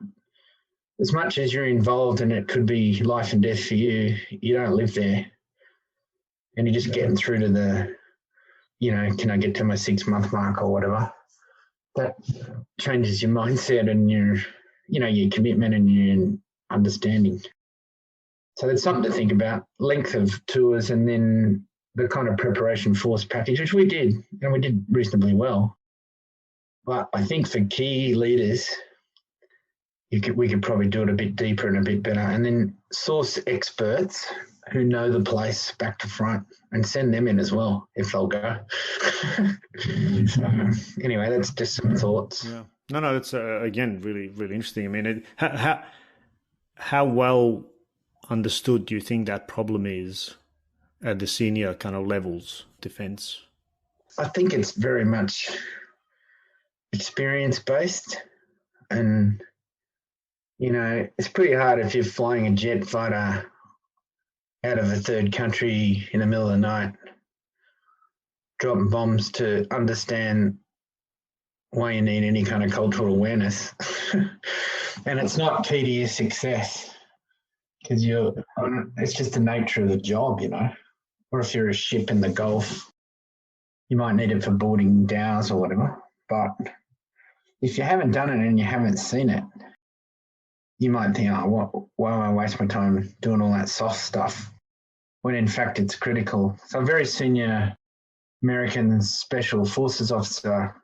as much as you're involved and it could be life and death for you, you don't live there. And you're just getting through to the, can I get to my 6 month mark or whatever? That changes your mindset and your commitment and your understanding. So there's something to think about, length of tours and then the kind of preparation force package, which we did, and we did reasonably well. But I think for key leaders, we could probably do it a bit deeper and a bit better. And then source experts who know the place back to front and send them in as well if they'll go. So, anyway, that's just some thoughts. Yeah. No, that's again really, really interesting. I mean, how well understood do you think that problem is at the senior kind of levels, defense? I think it's very much experience based, and it's pretty hard if you're flying a jet fighter out of a third country in the middle of the night, dropping bombs, to understand why you need any kind of cultural awareness. And it's not key to your success because it's just the nature of the job, Or if you're a ship in the Gulf, you might need it for boarding dhows or whatever. But if you haven't done it and you haven't seen it, you might think, why do I waste my time doing all that soft stuff? When in fact it's critical. So a very senior American Special Forces officer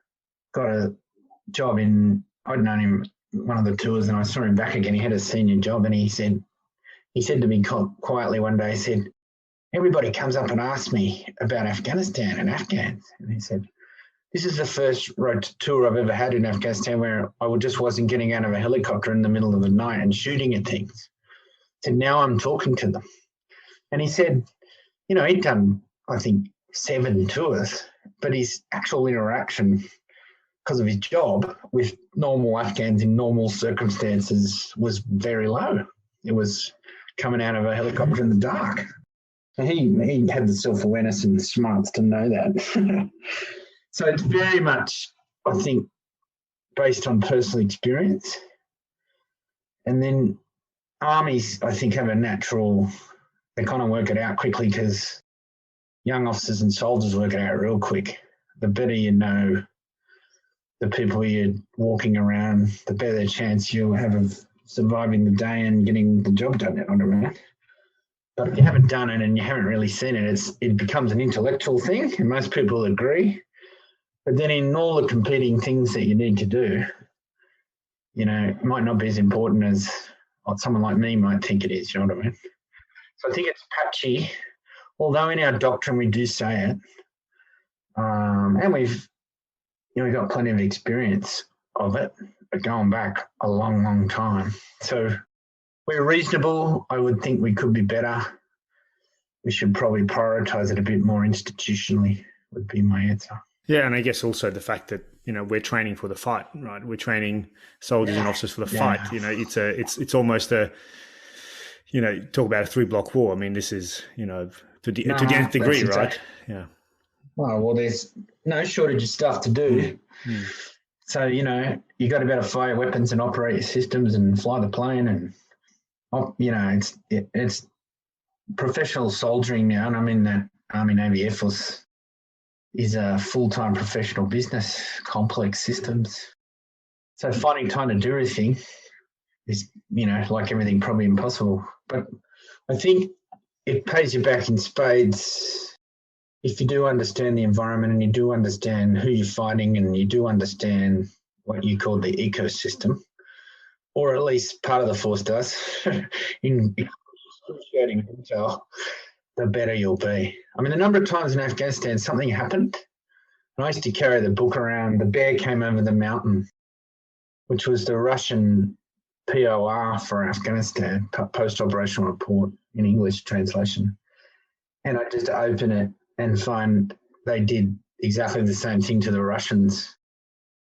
got a job I'd known him one of the tours, and I saw him back again. He had a senior job, and he said to me quietly one day, he said, everybody comes up and asks me about Afghanistan and Afghans. And he said, this is the first road tour I've ever had in Afghanistan where I just wasn't getting out of a helicopter in the middle of the night and shooting at things. So now I'm talking to them. And he said, he'd done, I think, 7 tours, but his actual interaction because of his job with normal Afghans in normal circumstances was very low. It was coming out of a helicopter in the dark. So he had the self-awareness and the smarts to know that. So it's very much, I think, based on personal experience. And then armies, I think, have a natural, they kind of work it out quickly because young officers and soldiers work it out real quick. The better you know the people you're walking around, the better chance you'll have of surviving the day and getting the job done. You know what I mean? But if you haven't done it and you haven't really seen it, it becomes an intellectual thing, and most people agree. But then in all the competing things that you need to do, it might not be as important as what someone like me might think it is, you know what I mean? So I think it's patchy, although in our doctrine we do say it, and we've got plenty of experience of it, but going back a long, long time. So we're reasonable. I would think we could be better. We should probably prioritise it a bit more institutionally would be my answer. Yeah, and I guess also the fact that we're training for the fight, right? We're training soldiers and officers for the fight. It's almost a talk about a 3-block war. I mean, this is to the nth degree, right? Yeah. Well, there's no shortage of stuff to do. Mm. So you got to be able to fire weapons and operate your systems and fly the plane, and it's professional soldiering now. And I'm in the Army, Navy, Air Force. Is a full-time professional business, complex systems. So finding time to do everything is, like everything, probably impossible. But I think it pays you back in spades if you do understand the environment and you do understand who you're fighting and you do understand what you call the ecosystem, or at least part of the force does, in excruciating detail. The better you'll be. I mean, the number of times in Afghanistan something happened, and I used to carry the book around, The Bear Came Over the Mountain, which was the Russian POR for Afghanistan, post-operational report in English translation. And I just open it and find they did exactly the same thing to the Russians,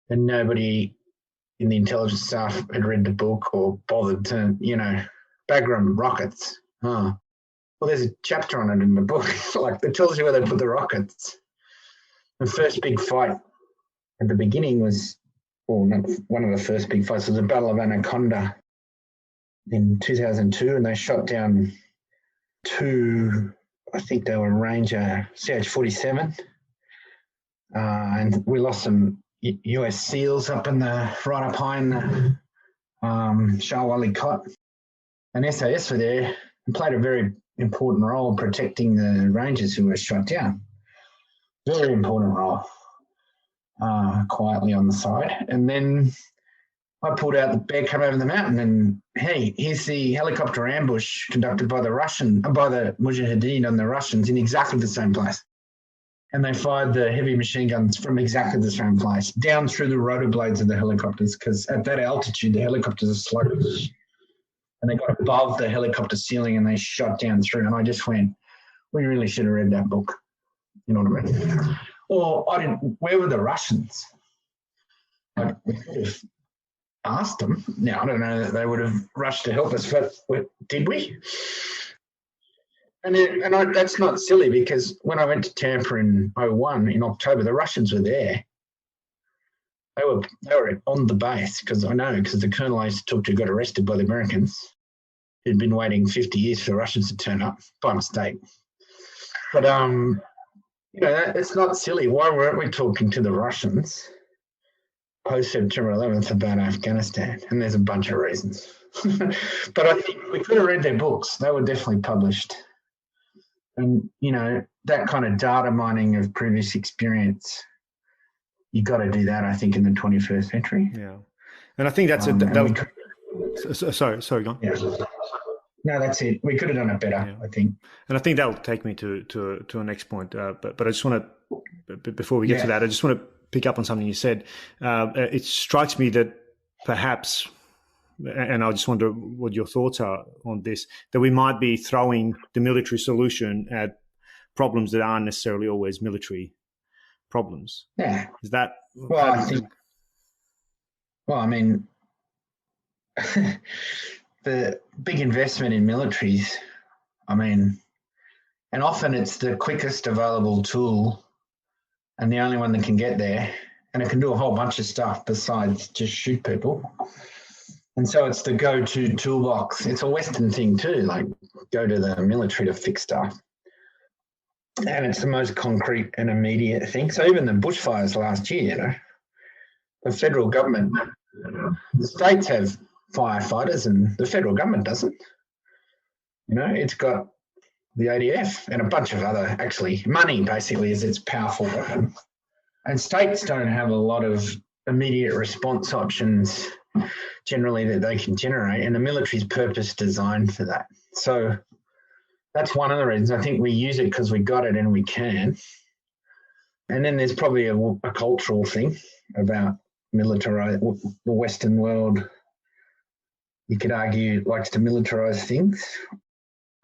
and nobody in the intelligence staff had read the book or bothered to, Bagram rockets. Oh. Well, there's a chapter on it in the book, that tells you where they put the rockets. The first big fight at the beginning was, not one of the first big fights, was the Battle of Anaconda in 2002, and they shot down 2, I think they were Ranger CH-47, and we lost some US SEALs right up high in the Shah Wali Kot, and SAS were there and played a very important role protecting the Rangers who were shot down. Very important role, quietly on the side. And then I pulled out The Bear Came Over the Mountain, and hey, here's the helicopter ambush conducted by the Mujahideen on the Russians in exactly the same place. And they fired the heavy machine guns from exactly the same place, down through the rotor blades of the helicopters, because at that altitude, the helicopters are sluggish. And they got above the helicopter ceiling and they shot down through. And I just went, we really should have read that book. You know what I mean? Or where were the Russians? We could have asked them. Now, I don't know that they would have rushed to help us, but did we? And that's not silly, because when I went to Tampa in 2001, in October, the Russians were there. They were on the base, because the colonel I used to talk to got arrested by the Americans, who'd been waiting 50 years for the Russians to turn up by mistake. But it's not silly. Why weren't we talking to the Russians post September 11th about Afghanistan? And there's a bunch of reasons. But I think we could have read their books. They were definitely published. And that kind of data mining of previous experience, you got to do that, I think, in the 21st century. Yeah. And I think that's sorry, go on. Yeah. No, that's it. We could have done it better, I think. And I think that'll take me to a next point. But I just want to, before we get to that, I just want to pick up on something you said. It strikes me that perhaps, and I just wonder what your thoughts are on this, that we might be throwing the military solution at problems that aren't necessarily always military problems. Yeah. Is that? Well, I mean, the big investment in militaries, I mean, and often it's the quickest available tool and the only one that can get there. And it can do a whole bunch of stuff besides just shoot people. And so it's the go-to toolbox. It's a Western thing too, like go to the military to fix stuff. And it's the most concrete and immediate thing. So even the bushfires last year, the federal government, the states have firefighters and the federal government doesn't. It's got the ADF and a bunch of other, actually, money basically is its powerful weapon. And states don't have a lot of immediate response options generally that they can generate, and the military's purpose designed for that. So that's one of the reasons. I think we use it because we got it and we can. And then there's probably a cultural thing about militarize the Western world. You could argue likes to militarize things,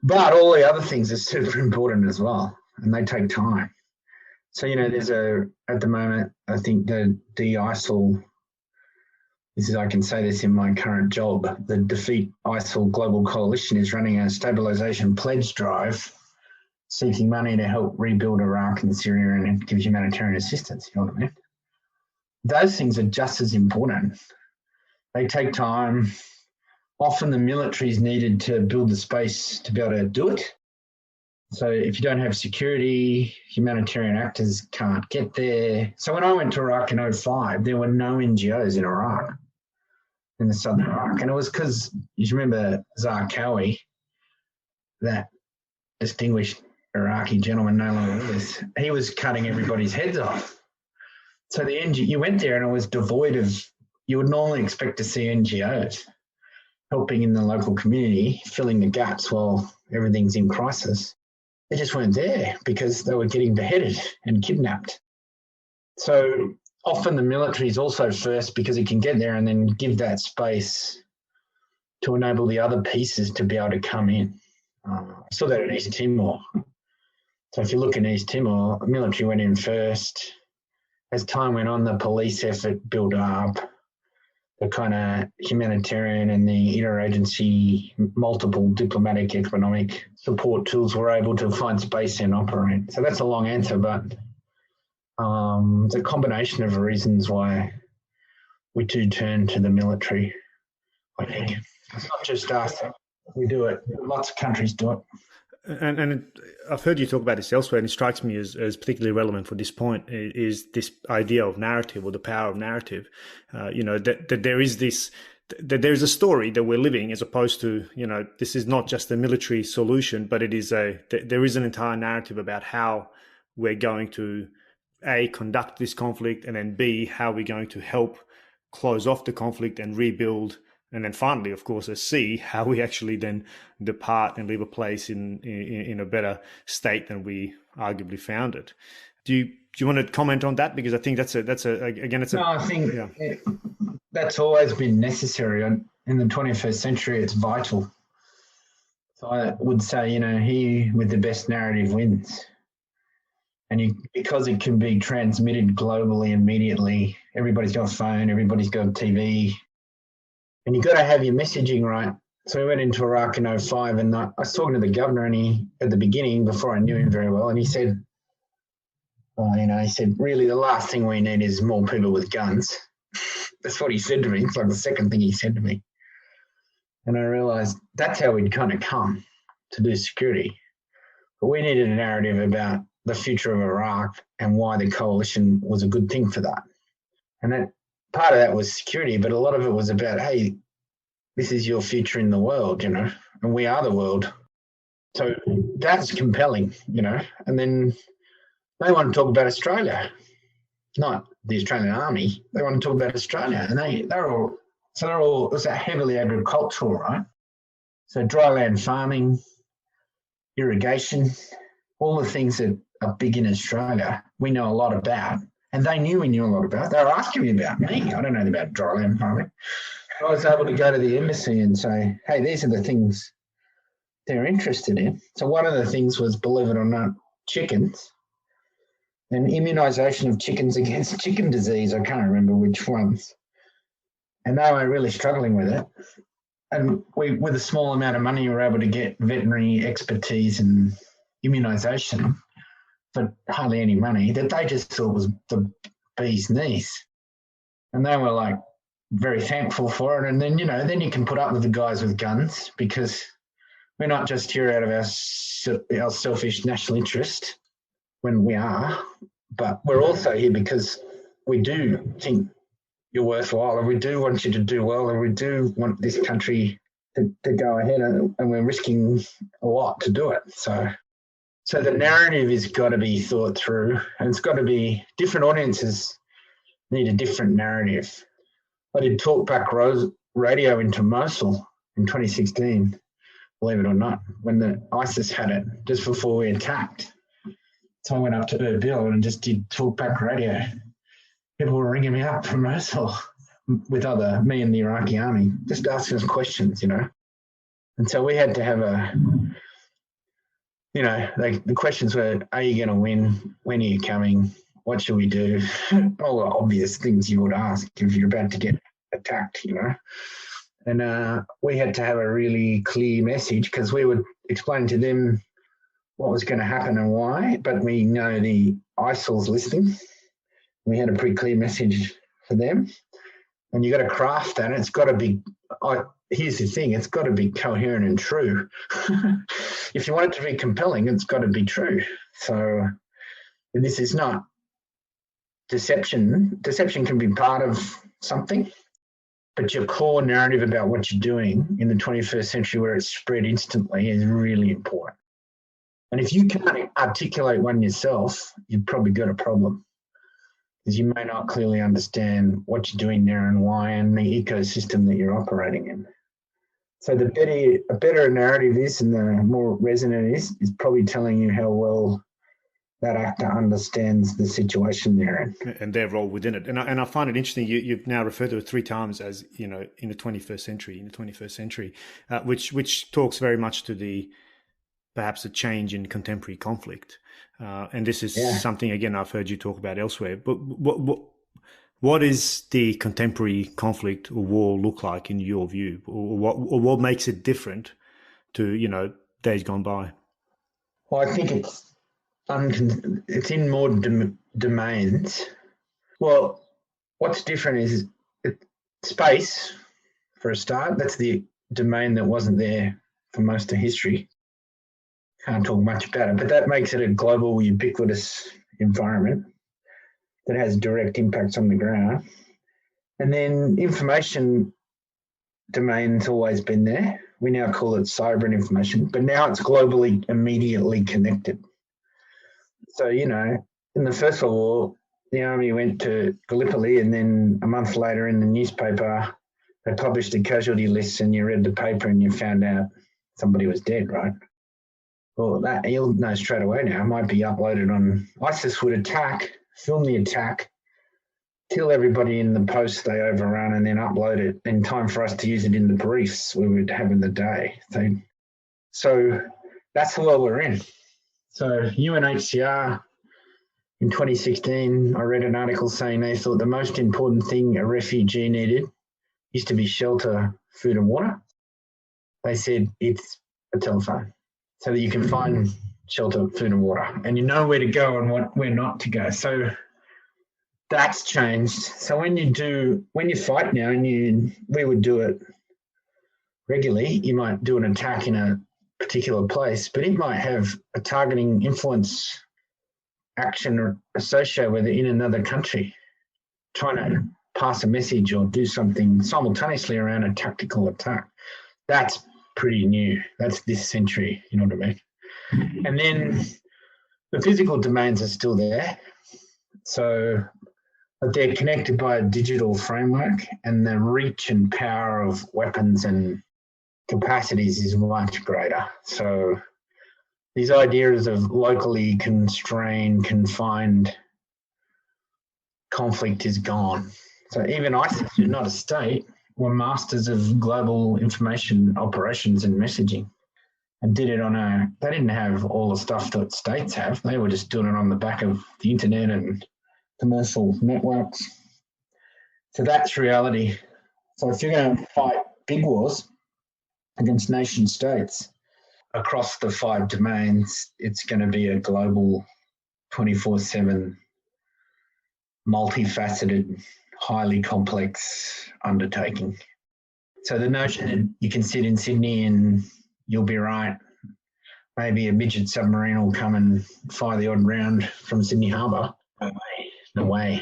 but all the other things are super important as well, and they take time. So, there's at the moment, I think the de-ISIL, I can say this in my current job, the Defeat ISIL Global Coalition is running a stabilization pledge drive seeking money to help rebuild Iraq and Syria and give humanitarian assistance, you know what I mean? Those things are just as important. They take time. Often the military is needed to build the space to be able to do it. So if you don't have security, humanitarian actors can't get there. So when I went to Iraq in 2005, there were no NGOs in Iraq, in the southern Iraq. And it was because, you remember Zarqawi, that distinguished Iraqi gentleman, no longer with us, he was cutting everybody's heads off. So the you went there and it was devoid of, you would normally expect to see NGOs helping in the local community, filling the gaps while everything's in crisis. They just weren't there because they were getting beheaded and kidnapped. So often the military is also first because it can get there and then give that space to enable the other pieces to be able to come in. I saw that in East Timor. So if you look in East Timor, the military went in first. As time went on, the police effort built up. The kind of humanitarian and the interagency, multiple diplomatic, economic support tools were able to find space and operate. So that's a long answer, but it's a combination of reasons why we do turn to the military, I think. It's not just us. We do it. Lots of countries do it. And I've heard you talk about this elsewhere, and it strikes me as particularly relevant for this point, is this idea of narrative or the power of narrative. That there is this, that there is a story that we're living, as opposed to, this is not just a military solution, but it is there is an entire narrative about how we're going to, A, conduct this conflict, and then B, how we're going to help close off the conflict and rebuild. And then finally, of course, C, how we actually then depart and leave a place in a better state than we arguably found it. Do you want to comment on that? Because I think that's I think that's always been necessary. In the 21st century, it's vital. So I would say, he with the best narrative wins. And because it can be transmitted globally immediately, everybody's got a phone, everybody's got a TV. And you've got to have your messaging right. So we went into Iraq in 2005, and I was talking to the governor, and at the beginning, before I knew him very well, and he said, really the last thing we need is more people with guns. That's what he said to me. It's like the second thing he said to me. And I realized that's how we'd kind of come to do security. But we needed a narrative about the future of Iraq and why the coalition was a good thing for that. And that part of that was security, but a lot of it was about, hey, this is your future in the world, and we are the world. So that's compelling, and then they want to talk about Australia, not the Australian Army. They want to talk about Australia, and they're all So it was heavily agricultural, right? So dry land farming, irrigation, all the things that are big in Australia, we know a lot about. And they knew we knew a lot about. They were asking me about me. I don't know about dry land farming. I was able to go to the embassy and say, hey, these are the things they're interested in. So one of the things was, believe it or not, chickens and immunisation of chickens against chicken disease. I can't remember which ones. And they were really struggling with it. And we, with a small amount of money, we were able to get veterinary expertise and immunisation for hardly any money that they just thought was the bee's knees. And they were like very thankful for it. And then, then you can put up with the guys with guns, because we're not just here out of our selfish national interest, when we are, but we're also here because we do think you're worthwhile, and we do want you to do well, and we do want this country to go ahead, and we're risking a lot to do it. So the narrative has got to be thought through, and it's got to be, different audiences need a different narrative. I did talkback radio into Mosul in 2016, believe it or not, when the ISIS had it, just before we attacked. So I went up to Erbil and just did talkback radio. People were ringing me up from Mosul with me and the Iraqi army, just asking us questions, And so we had to have the questions were, are you going to win? When are you coming? What should we do? All the obvious things you would ask if you're about to get attacked, And we had to have a really clear message, because we would explain to them what was going to happen and why, but we know the ISIL's listening. We had a pretty clear message for them. And you got to craft that. It's got to be, here's the thing, it's got to be coherent and true. If you want it to be compelling, it's got to be true. So this is not deception. Deception can be part of something, but your core narrative about what you're doing in the 21st century, where it's spread instantly, is really important. And if you can't articulate one yourself, you've probably got a problem, because you may not clearly understand what you're doing there and why, and the ecosystem that you're operating in. So a better narrative is, and the more resonant is probably telling you how well that actor understands the situation they're in. And their role within it. And I find it interesting, you've now referred to it 3 times as, in the 21st century, which talks very much to perhaps a change in contemporary conflict. And this is something, again, I've heard you talk about elsewhere. But what is the contemporary conflict or war look like in your view? Or what makes it different to, days gone by? Well, I think it's in more domains. Well, what's different is space, for a start. That's the domain that wasn't there for most of history. Can't talk much about it, but that makes it a global, ubiquitous environment that has direct impacts on the ground. And then information domain's always been there. We now call it cyber information, but now it's globally immediately connected. So, in the First World War, the army went to Gallipoli, and then a month later in the newspaper, they published the casualty lists, and you read the paper and you found out somebody was dead, right? Well, that you'll know straight away now. It might be uploaded on ISIS would attack, film the attack, kill everybody in the post they overrun, and then upload it in time for us to use it in the briefs we would have in the day. So that's the world we're in. So UNHCR in 2016, I read an article saying they thought the most important thing a refugee needed used to be shelter, food and water. They said it's a telephone, so that you can find shelter, food and water, and you know where to go and where not to go. So that's changed. So when you fight now, and we would do it regularly, you might do an attack in a particular place, but it might have a targeting influence action associated with it in another country, trying to pass a message or do something simultaneously around a tactical attack. That's pretty new. That's this century, you know what I mean? And then the physical domains are still there. So but they're connected by a digital framework, and the reach and power of weapons and capacities is much greater. So these ideas of locally constrained, confined conflict is gone. So even ISIS, who's not a state, were masters of global information operations and messaging, and did it they didn't have all the stuff that states have. They were just doing it on the back of the internet and commercial networks. So that's reality. So if you're going to fight big wars against nation states across the 5 domains, it's going to be a global 24/7, multifaceted, highly complex undertaking. So the notion that you can sit in Sydney and you'll be right, maybe a midget submarine will come and fire the odd round from Sydney Harbour. No way.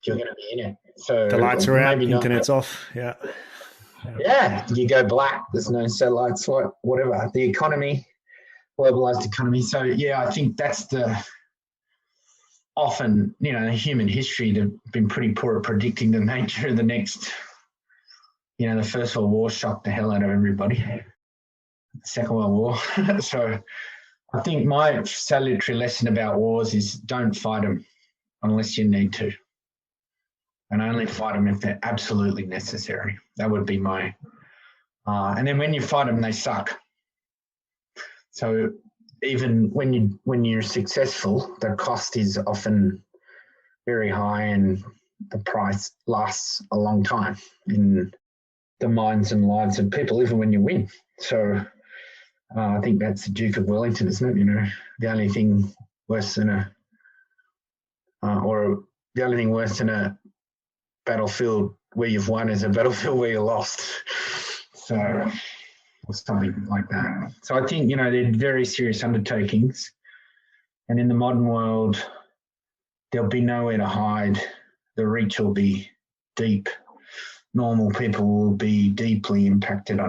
You're going to be in it. So the lights are out, internet's off. Yeah, you go black. There's no satellites, whatever. The economy, globalized economy. So yeah, I think that's often, human history, they've been pretty poor at predicting the nature of the next. The First World War shocked the hell out of everybody. The Second World War. So I think my salutary lesson about wars is don't fight them unless you need to. And only fight them if they're absolutely necessary. That would be my... and then when you fight them, they suck. So even when you're successful, the cost is often very high and the price lasts a long time in the minds and lives of people, even when you win. So I think that's the Duke of Wellington, isn't it? The only thing worse than a battlefield where you've won is a battlefield where you lost. So, or something like that. So I think, they're very serious undertakings. And in the modern world, there'll be nowhere to hide. The reach will be deep. Normal people will be deeply impacted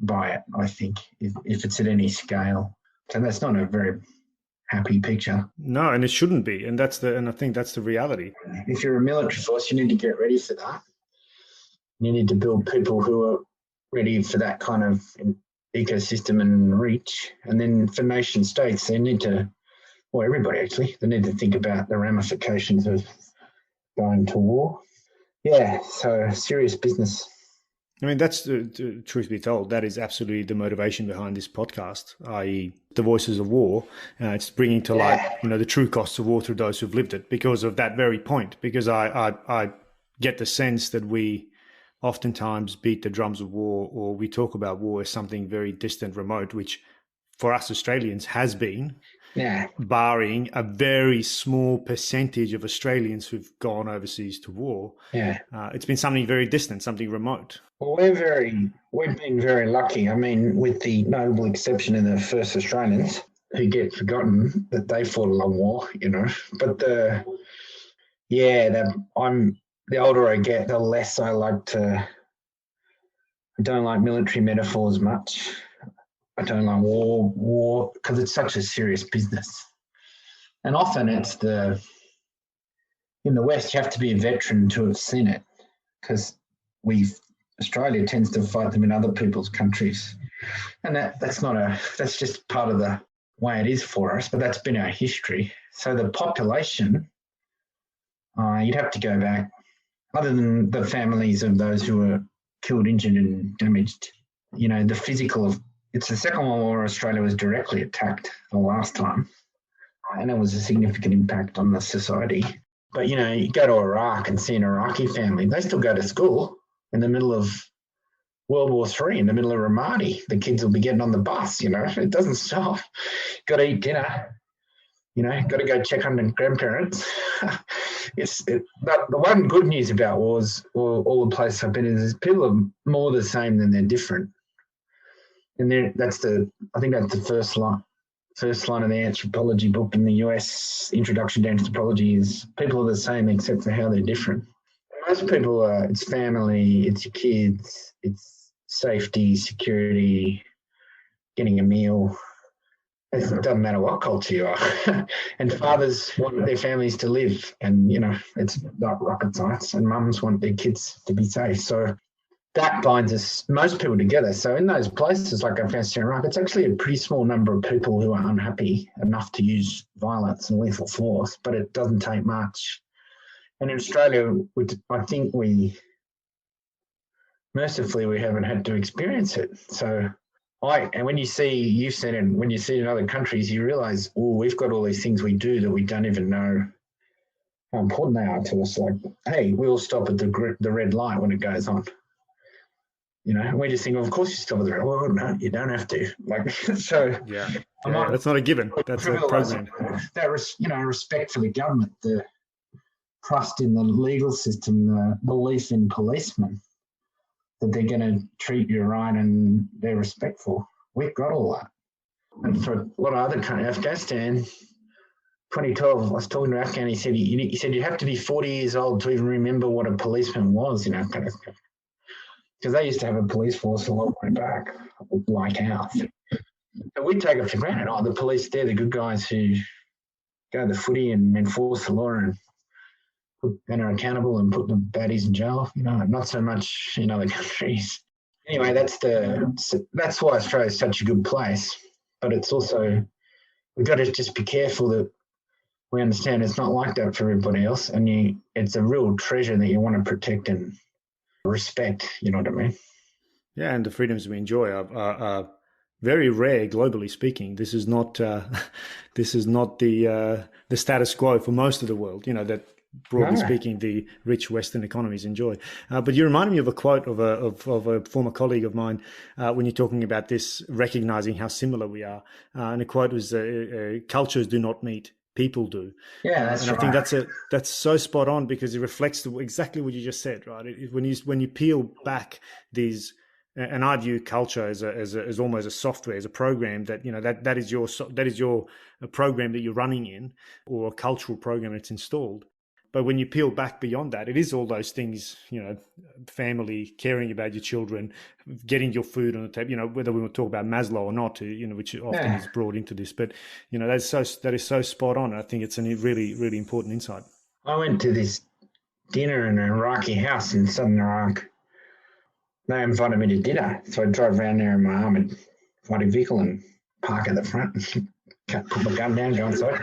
by it, I think, if it's at any scale. So that's not a very happy picture. No, and it shouldn't be. And I think that's the reality. If you're a military force, you need to get ready for that. You need to build people who are ready for that kind of ecosystem and reach. And then for nation states, they need to, or everybody actually, they need to think about the ramifications of going to war. Yeah, so serious business. I mean, that's, truth be told, that is absolutely the motivation behind this podcast, i.e. the voices of war. It's bringing to light, the true costs of war through those who've lived it, because of that very point. Because I get the sense that we oftentimes beat the drums of war, or we talk about war as something very distant, remote, which for us Australians has been. Yeah. Barring a very small percentage of Australians who've gone overseas to war. Yeah. It's been something very distant, something remote. Well, we've been very lucky. I mean, with the notable exception of the first Australians who get forgotten that they fought a long war, But the older I get, the less I don't like military metaphors much. I don't like war, because it's such a serious business. And often in the West, you have to be a veteran to have seen it, because Australia tends to fight them in other people's countries. And that's just part of the way it is for us, but that's been our history. So the population, you'd have to go back, other than the families of those who were killed, injured and damaged, the physical of, it's the Second World War Australia was directly attacked the last time, and it was a significant impact on the society. But, you go to Iraq and see an Iraqi family, they still go to school in the middle of World War III, in the middle of Ramadi. The kids will be getting on the bus, it doesn't stop. Got to eat dinner, got to go check on the grandparents. The one good news about wars, or all the places I've been in, is people are more the same than they're different. And I think that's the first line of the anthropology book in the US, Introduction to Anthropology, is people are the same except for how they're different. Most people it's family, it's your kids, it's safety, security, getting a meal, It doesn't matter what culture you are. And fathers want their families to live, and it's not rocket science. And mums want their kids to be safe. So that binds us, most people, together. So in those places like Afghanistan and Iraq, it's actually a pretty small number of people who are unhappy enough to use violence and lethal force, but it doesn't take much. And in Australia, I think mercifully, we haven't had to experience it. So and when you see, you've seen it, when you see it in other countries, you realise, we've got all these things we do that we don't even know how important they are to us. Like, hey, we'll stop at the red light when it goes on. And we just think, of course you stop at the red light. Well, no, you don't have to. Like, so yeah, that's not a given. That's a program. That respect for the government, the trust in the legal system, the belief in policemen, that they're going to treat you right and they're respectful. We've got all that. And for a lot of other countries, Afghanistan, 2012, I was talking to Afghan, he said you have to be 40 years old to even remember what a policeman was in Afghanistan. Because they used to have a police force a long way back, like ours. So we take it for granted. The police, they're the good guys who go to the footy and enforce the law and are accountable and put the baddies in jail. Not so much in other countries. Anyway, that's why Australia is such a good place. But it's also, we've got to just be careful that we understand it's not like that for everybody else, and it's a real treasure that you want to protect and respect. You know what I mean? Yeah, and the freedoms we enjoy are very rare, globally speaking. This is not the status quo for most of the world. That, broadly speaking, the rich Western economies enjoy. But you reminded me of a quote of a former colleague of mine when you're talking about this, recognizing how similar we are. And the quote was, "Cultures do not meet, people do." Yeah, that's and right. I think that's so spot on, because it reflects exactly what you just said, right? When you peel back these. And I view culture as almost a software, as a program that is your program that you're running in, or a cultural program that's installed. But when you peel back beyond that, it is all those things, family, caring about your children, getting your food on the table, whether we want to talk about Maslow or not, which often is brought into this. But, that is so spot on. I think it's a really, really important insight. I went to this dinner in an Iraqi house in southern Iraq. They invited me to dinner. So I drove around there in my armoured fighting vehicle and park at the front. Put my gun down, go inside.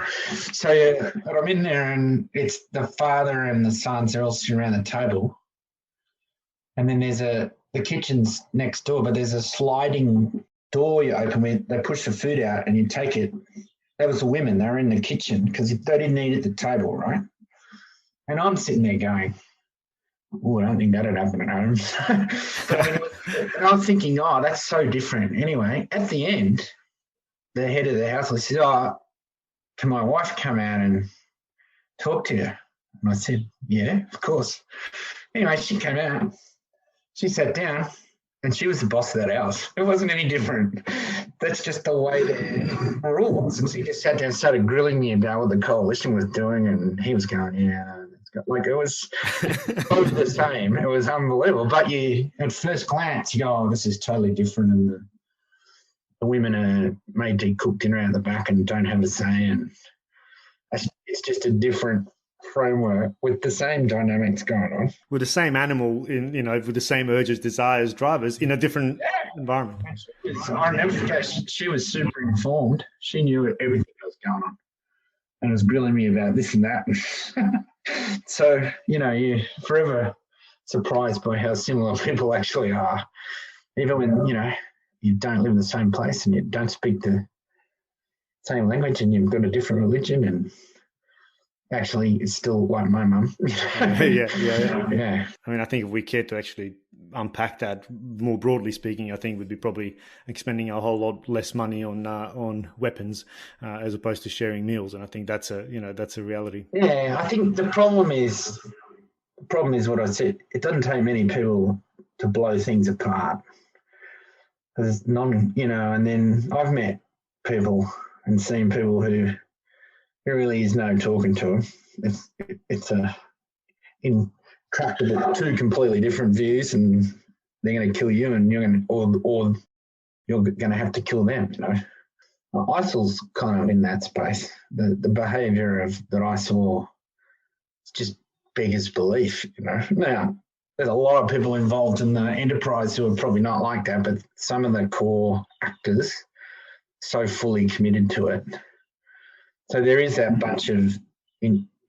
So I'm in there, and it's the father and the sons. They're all sitting around the table, and then there's the kitchen's next door, but there's a sliding door you open with. They push the food out, and you take it. That was the women. They were in the kitchen because they didn't eat at the table, right? And I'm sitting there going, "Oh, I don't think that'd happen at home." And I'm thinking, that's so different. Anyway, at the end, the head of the household said, "Can my wife come out and talk to you?" And I said, "Yeah, of course." Anyway, she came out. She sat down, and she was the boss of that house. It wasn't any different. That's just the way the rule was. And she just sat down and started grilling me about what the coalition was doing, and he was going, "Yeah." Like, it was both the same. It was unbelievable. But at first glance, you go, this is totally different. And the women are made to cook dinner out the back and don't have a say. And it's just a different framework with the same dynamics going on. With the same animal, with the same urges, desires, drivers in a different environment. I remember she was super informed. She knew everything that was going on and was grilling me about this and that. So, you're forever surprised by how similar people actually are. Even when, you don't live in the same place and you don't speak the same language and you've got a different religion, and actually it's still like my mum. Yeah. I mean, I think if we cared to actually unpack that more broadly speaking, I think we'd be probably expending a whole lot less money on weapons as opposed to sharing meals, and I think that's a reality. Yeah, I think the problem is what I said. It doesn't take many people to blow things apart. There's and then I've met people and seen people who there really is no talking to them. It's intractable, two completely different views, and they're going to kill you, and you're going to have to kill them. ISIL's kind of in that space. The behaviour that I saw just beggars belief. Now there's a lot of people involved in the enterprise who are probably not like that, but some of the core actors so fully committed to it. So there is that bunch of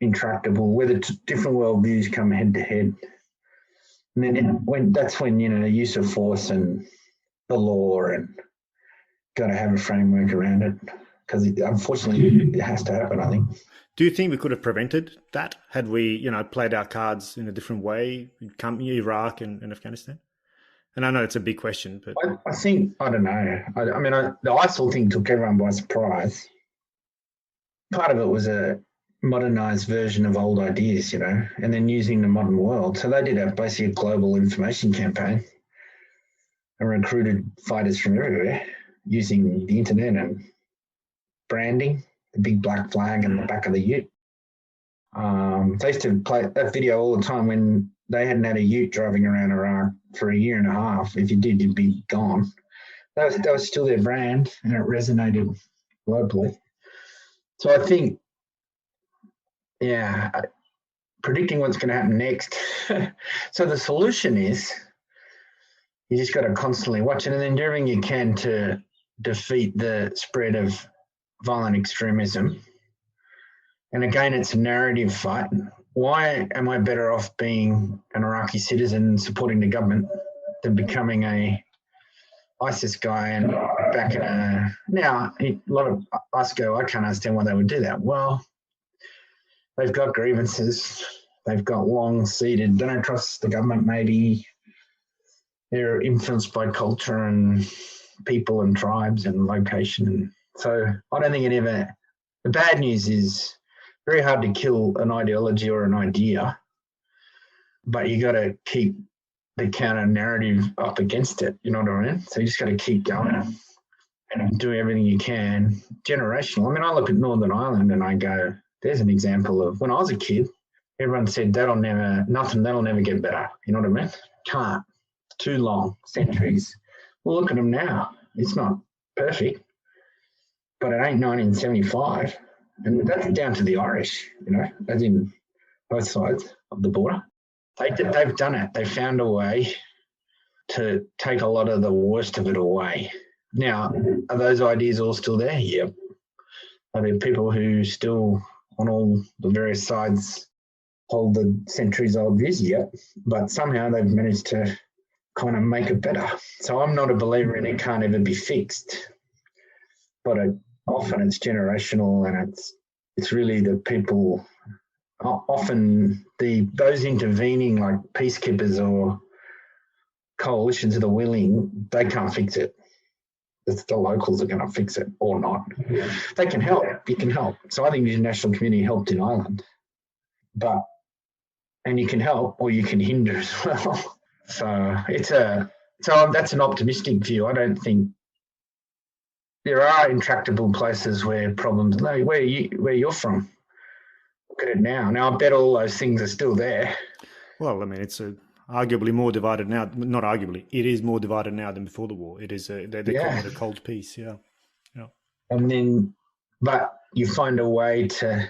intractable, where the different worldviews come head to head. And then that's when, the use of force and the law and got to have a framework around it, because unfortunately it has to happen, I think. Do you think we could have prevented that had we, played our cards in a different way in Iraq and Afghanistan? And I know it's a big question, but I think, I don't know. I mean, the ISIL thing took everyone by surprise. Part of it was a modernized version of old ideas, and then using the modern world. So they did basically a global information campaign and recruited fighters from everywhere using the internet and branding, the big black flag in the back of the ute. They used to play that video all the time when they hadn't had a ute driving around Iraq for a year and a half. If you did, you'd be gone. That was still their brand, and it resonated globally. So I think, predicting what's going to happen next. So the solution is you just got to constantly watch it and then do everything you can to defeat the spread of violent extremism. And again, it's a narrative fight. Why am I better off being an Iraqi citizen supporting the government than becoming a ISIS guy and back in now a lot of us go, I can't understand why they would do that. Well, they've got grievances. They've got long-seated, they don't trust the government maybe. They're influenced by culture and people and tribes and location. So I don't think the bad news is very hard to kill an ideology or an idea, but you got to keep the counter narrative up against it. You know what I mean? So you just got to keep going and do everything you can. Generational. I mean, I look at Northern Ireland and I go, there's an example of when I was a kid, everyone said that'll never get better. You know what I mean? Can't. Too long, centuries. Well, look at them now. It's not perfect, but it ain't 1975. And that's down to the Irish, as in both sides of the border. They've done it. They found a way to take a lot of the worst of it away. Now, are those ideas all still there? Yep. Are there people who still, on all the various sides, hold the centuries-old views? Yep. But somehow they've managed to kind of make it better. So I'm not a believer in it can't ever be fixed. But often it's generational, and it's really the people, often those intervening like peacekeepers or coalitions that are willing, they can't fix it. It's the locals are going to fix it or not. They can help. You can help. So I think the international community helped in Ireland. And you can help or you can hinder as well. So that's an optimistic view. I don't think there are intractable places where problems. No, where you're from. Look at it now. Now I bet all those things are still there. Well, I mean, it's arguably more divided now. Not arguably, it is more divided now than before the war. It is they call it a cold peace. Yeah. And then, but you find a way to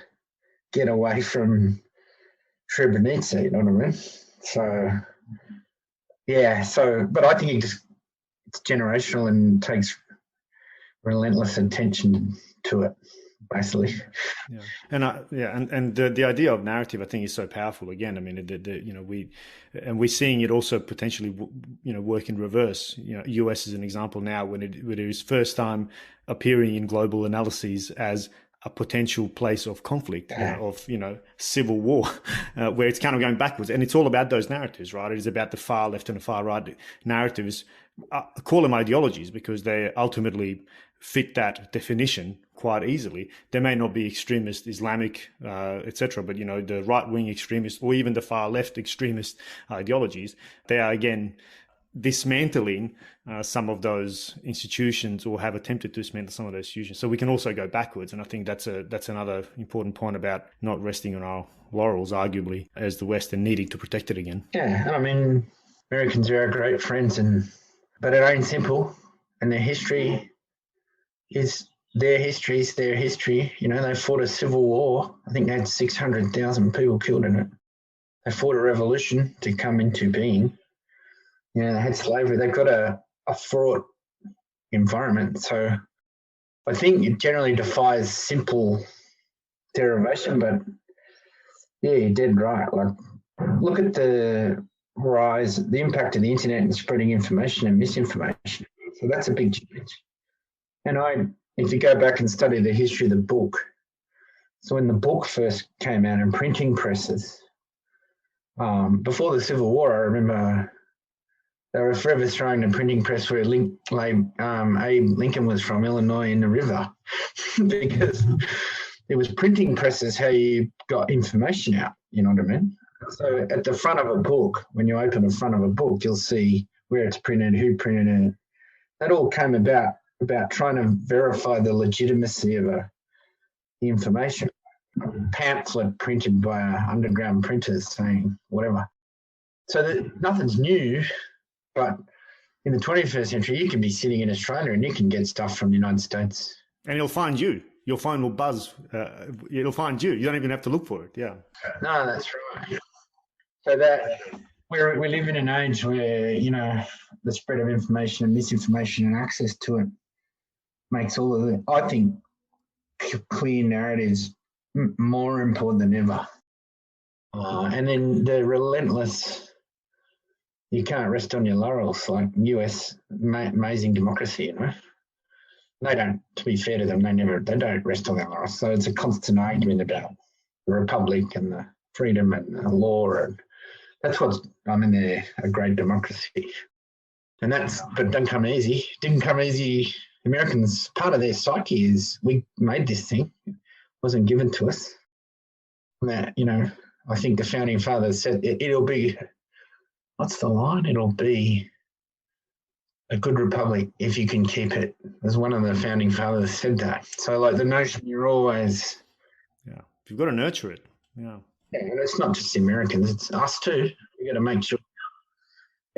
get away from Srebrenica. You know what I mean? So. Yeah, but I think it's generational and takes relentless attention to it, basically. Yeah, and the idea of narrative, I think, is so powerful. Again, I mean, we're seeing it also potentially, work in reverse. US is an example now when it is first time appearing in global analyses as a potential place of conflict, of civil war, where it's kind of going backwards, and it's all about those narratives, right? It is about the far left and the far right narratives. Call them ideologies because they ultimately fit that definition quite easily. They may not be extremist, Islamic, etc., but the right-wing extremist or even the far left extremist ideologies, they are again dismantling some of those institutions, or have attempted to dismantle some of those institutions. So we can also go backwards, and I think that's another important point about not resting on our laurels, arguably, as the West, and needing to protect it again. Yeah, I mean, Americans are our great friends, but it ain't simple, and their history is their history is their history. You know, they fought a civil war. I think they had 600,000 people killed in it. They fought a revolution to come into being. You know, they had slavery. They've got a fraught environment. So I think it generally defies simple derivation, but yeah, you're dead right. Like, look at the rise, the impact of the internet and spreading information and misinformation. So that's a big change. And if you go back and study the history of the book, so when the book first came out in printing presses, before the Civil War, I remember they were forever throwing the printing press where Abe Lincoln was from, Illinois, in the river, because it was printing presses how you got information out, you know what I mean? So at the front of a book, when you open the front of a book, you'll see where it's printed, who printed it. That all came about trying to verify the legitimacy of the information. A pamphlet printed by underground printers saying whatever. So that nothing's new, but in the 21st century, you can be sitting in Australia and you can get stuff from the United States. And it'll find you. Your phone will buzz. It'll find you. You don't even have to look for it. Yeah. No, that's right. So that we live in an age where, you know, the spread of information and misinformation and access to it makes all of it, I think, clear narratives more important than ever. And then the relentless, you can't rest on your laurels, like US, amazing democracy, you know. They don't, to be fair to them, they don't rest on their laurels. So it's a constant argument about the republic and the freedom and the law, and that's what's, I mean, they're a great democracy. And but don't come easy. Didn't come easy. Americans, part of their psyche is we made this thing. It wasn't given to us. That, you know, I think the founding fathers said it'll be, what's the line? It'll be a good republic if you can keep it. As one of the founding fathers said that. So like the notion you're always... Yeah, you've got to nurture it. Yeah. Yeah, and it's not just the Americans, it's us too. We've got to make sure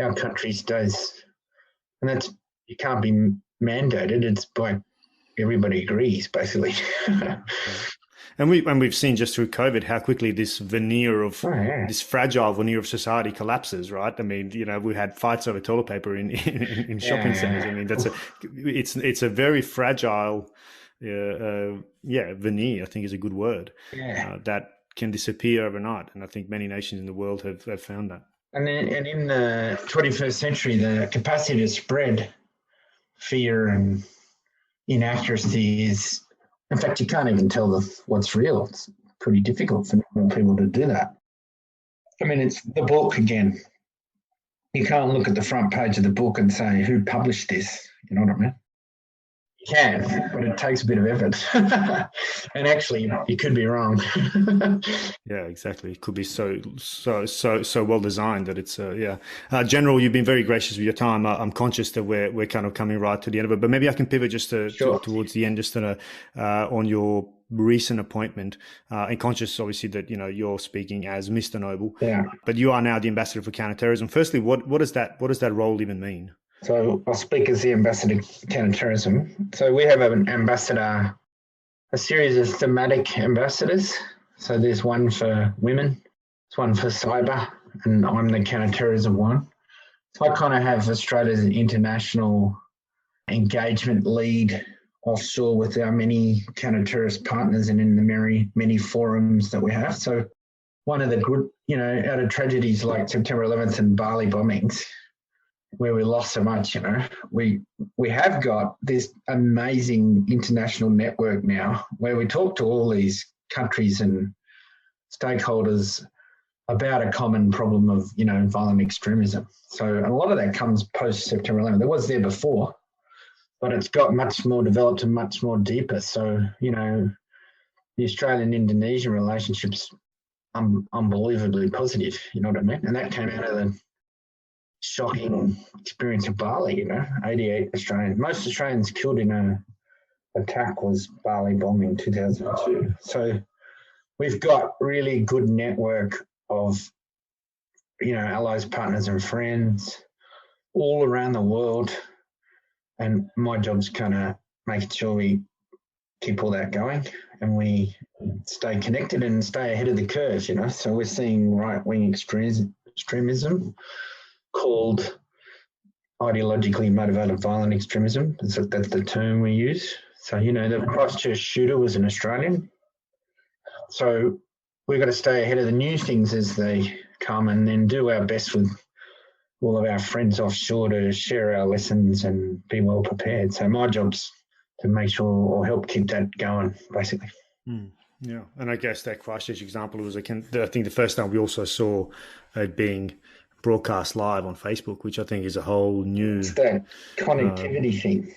our country stays, and that's, you can't be mandated. It's by everybody agrees, basically. And we've seen just through COVID how quickly this veneer of this fragile veneer of society collapses, right? I mean, you know, we had fights over toilet paper in shopping centers. I mean, it's a very fragile, veneer, I think is a good word, that can disappear overnight. And I think many nations in the world have found that. And in the 21st century, the capacity to spread fear and inaccuracy is, in fact, you can't even tell what's real. It's pretty difficult for people to do that. I mean, it's the book again. You can't look at the front page of the book and say, who published this? You know what I mean? You can, but it takes a bit of effort. And actually, you could be wrong. Yeah, exactly. It could be so well designed that it's General, you've been very gracious with your time. I'm conscious that we're kind of coming right to the end of it, but maybe I can pivot just towards the end, just on your recent appointment, and conscious obviously that, you know, you're speaking as Mr. Noble, but you are now the ambassador for counterterrorism. Firstly, what does that role even mean? So I'll speak as the ambassador for counterterrorism. So we have an ambassador, a series of thematic ambassadors. So there's one for women, there's one for cyber, and I'm the counterterrorism one. So I kind of have Australia's international engagement lead offshore with our many counter-terrorist partners and in the many forums that we have. So one of the good, you know, out of tragedies like September 11th and Bali bombings, where we lost so much, you know, we have got this amazing international network now where we talk to all these countries and stakeholders about a common problem of, you know, violent extremism. So a lot of that comes post September 11th. It was there before, but it's got much more developed and much more deeper. So, you know, the Australian-Indonesian relationship's unbelievably positive, you know what I mean? And that came out of the shocking experience of Bali, you know, 88 Australians. Most Australians killed in an attack was Bali bombing 2002. So we've got really good network of, you know, allies, partners and friends all around the world. And my job's kind of making sure we keep all that going, and we stay connected and stay ahead of the curve, So we're seeing right-wing extremism called ideologically motivated violent extremism. That's the term we use. So, the Christchurch shooter was an Australian. So we've got to stay ahead of the new things as they come, and then do our best with all of our friends offshore to share our lessons and be well prepared. So my job's to make sure or help keep that going, basically. Yeah, and I guess that Christchurch example was, I think the first time we also saw it being broadcast live on Facebook, which I think is a whole new... It's that connectivity thing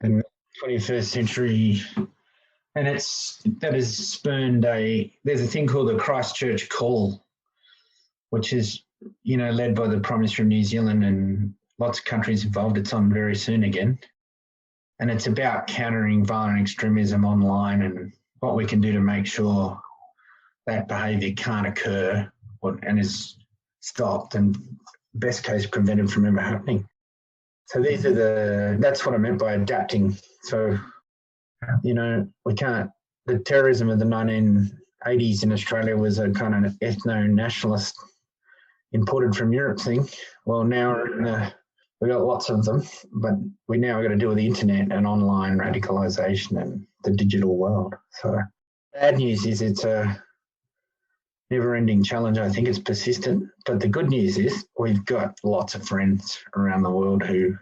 in the 21st century. And that has spurned there's a thing called the Christchurch Call, which is, led by the Prime Minister of New Zealand and lots of countries involved. It's on very soon again. And it's about countering violent extremism online and what we can do to make sure that behaviour can't occur and is stopped and best case prevented from ever happening. So that's what I meant by adapting. So, we can't, the terrorism of the 1980s in Australia was a kind of ethno-nationalist imported from Europe thing. Well, now we've got lots of them, but we now got to deal with the internet and online radicalisation and the digital world. So bad news is it's a never-ending challenge. I think it's persistent. But the good news is we've got lots of friends around the world who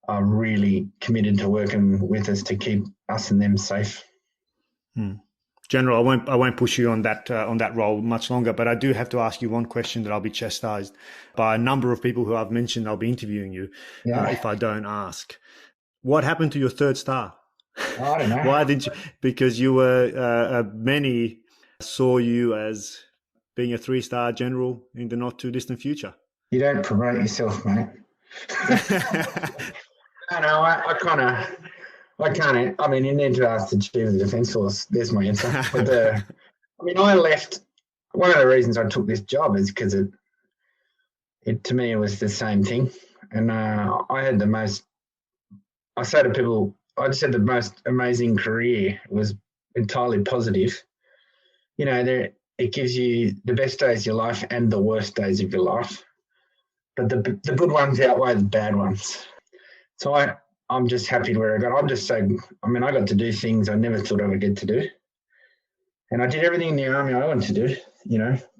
are really committed to working with us to keep us and them safe. General, I won't push you on that role much longer, but I do have to ask you one question that I'll be chastised by a number of people who I've mentioned I'll be interviewing you if I don't ask. What happened to your third star? I don't know. Why did you? Because you were many saw you as being a 3-star general in the not too distant future. You don't promote yourself, mate. No, I can't. I mean, you need to ask the Chief of the Defence Force. There's my answer. But I left. One of the reasons I took this job is because it to me it was the same thing, and I had the most. I say to people, I just had the most amazing career. It was entirely positive. It gives you the best days of your life and the worst days of your life, but the good ones outweigh the bad ones. So I'm just happy where I got. I'm just so. I got to do things I never thought I would get to do, and I did everything in the army I wanted to do.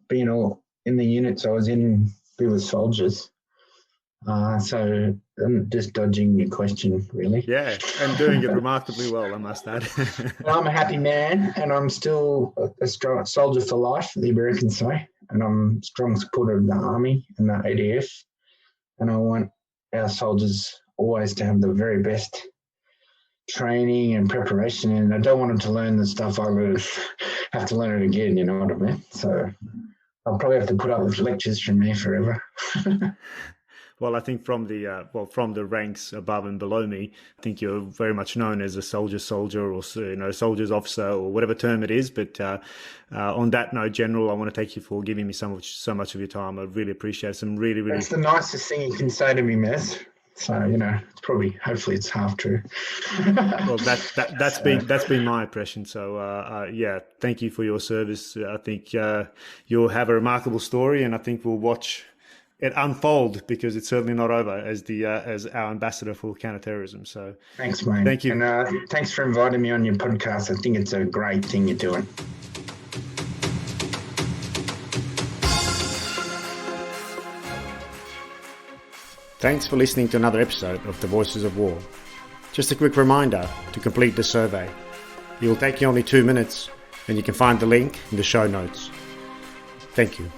Being all in the units I was in, be with soldiers. So I'm just dodging your question, really. Yeah, and doing it remarkably well, I must add. I'm a happy man, and I'm still a strong soldier for life, the Americans say, and I'm a strong supporter of the Army and the ADF, and I want our soldiers always to have the very best training and preparation, and I don't want them to learn the stuff I learned, have to learn it again, you know what I mean? So I'll probably have to put up with lectures from me forever. Well, I think from the ranks above and below me, I think you're very much known as a soldier or soldier's officer or whatever term it is. But on that note, General, I want to thank you for giving me so much of your time. I really appreciate it. That's the nicest thing you can say to me, Mez. So it's probably, hopefully, it's half true. Well, that's been my impression. So thank you for your service. I think you'll have a remarkable story, and I think we'll watch it unfold, because it's certainly not over as our ambassador for counterterrorism. So thanks, mate. Thank you. And thanks for inviting me on your podcast. I think it's a great thing you're doing. Thanks for listening to another episode of The Voices of War. Just a quick reminder to complete the survey. It will take you only 2 minutes, and you can find the link in the show notes. Thank you.